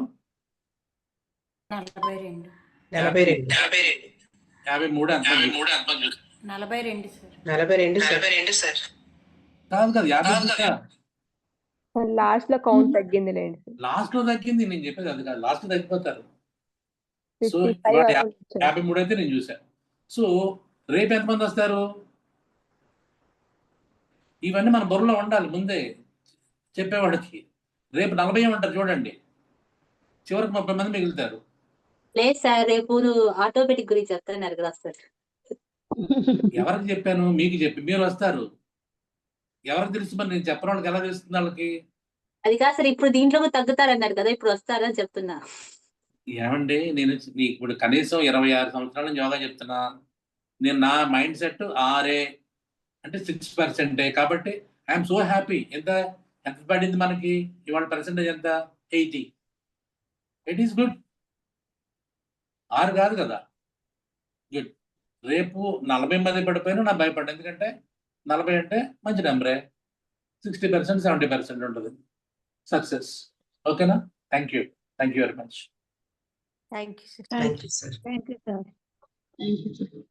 42. 53. 42 సార్. కాదు 50. లాస్ట్ లో కౌంట్ తగ్గింది లేండి. లాస్ట్ లో తగ్గింది, నేను చెప్పేది అది కాదు. లాస్ట్ లో తగ్గిపోతారు. సో ఇవాళ 53 అయితే నేను చూశాను. సో రేపు ఎంతమంది వస్తారు? ఇవన్నీ మన బుర్రలో ఉండాలి ముందే చెప్పేవాడికి. రేపు 40 ఉంటారు చూడండి, చివరికి 30 మంది మిగులుతారు. లేదు సార్, రేపు ఆటోమేటిక్ గురించి చెప్తున్నారు కదా సార్. ఎవరికి చెప్పాను? మీకు చెప్పి మీరు వస్తారు. ఎవరికి తెలుసు మరి? నేను చెప్పని వాళ్ళకి ఎలా తెలుస్తుంది వాళ్ళకి? అది కాదు సార్, ఇప్పుడు దీంట్లో కూడా తగ్గుతారన్నారు కదా, ఇప్పుడు వస్తారని చెప్తున్నా. ఏమండి, నేను నీకు ఇప్పుడు కనీసం 26 సంవత్సరాల నుంచి యోగా చెప్తున్నా. నేను నా మైండ్ సెట్ 6 అంటే 6%. కాబట్టి ఐఎమ్ సో హ్యాపీ. ఎంత ఎంత పడింది మనకి ఇవాళ? పర్సెంటేజ్ ఎంత? 80. It is good. 6 కాదు కదా, గుడ్. రేపు 40 మంది పడిపోయినా నా భయపడ్డా. ఎందుకంటే 40 అంటే మంచి నెంబరే. 60%, 70% ఉంటుంది సక్సెస్. ఓకేనా? Thank you very much. Thank you sir. Thank you sir. Thank you sir.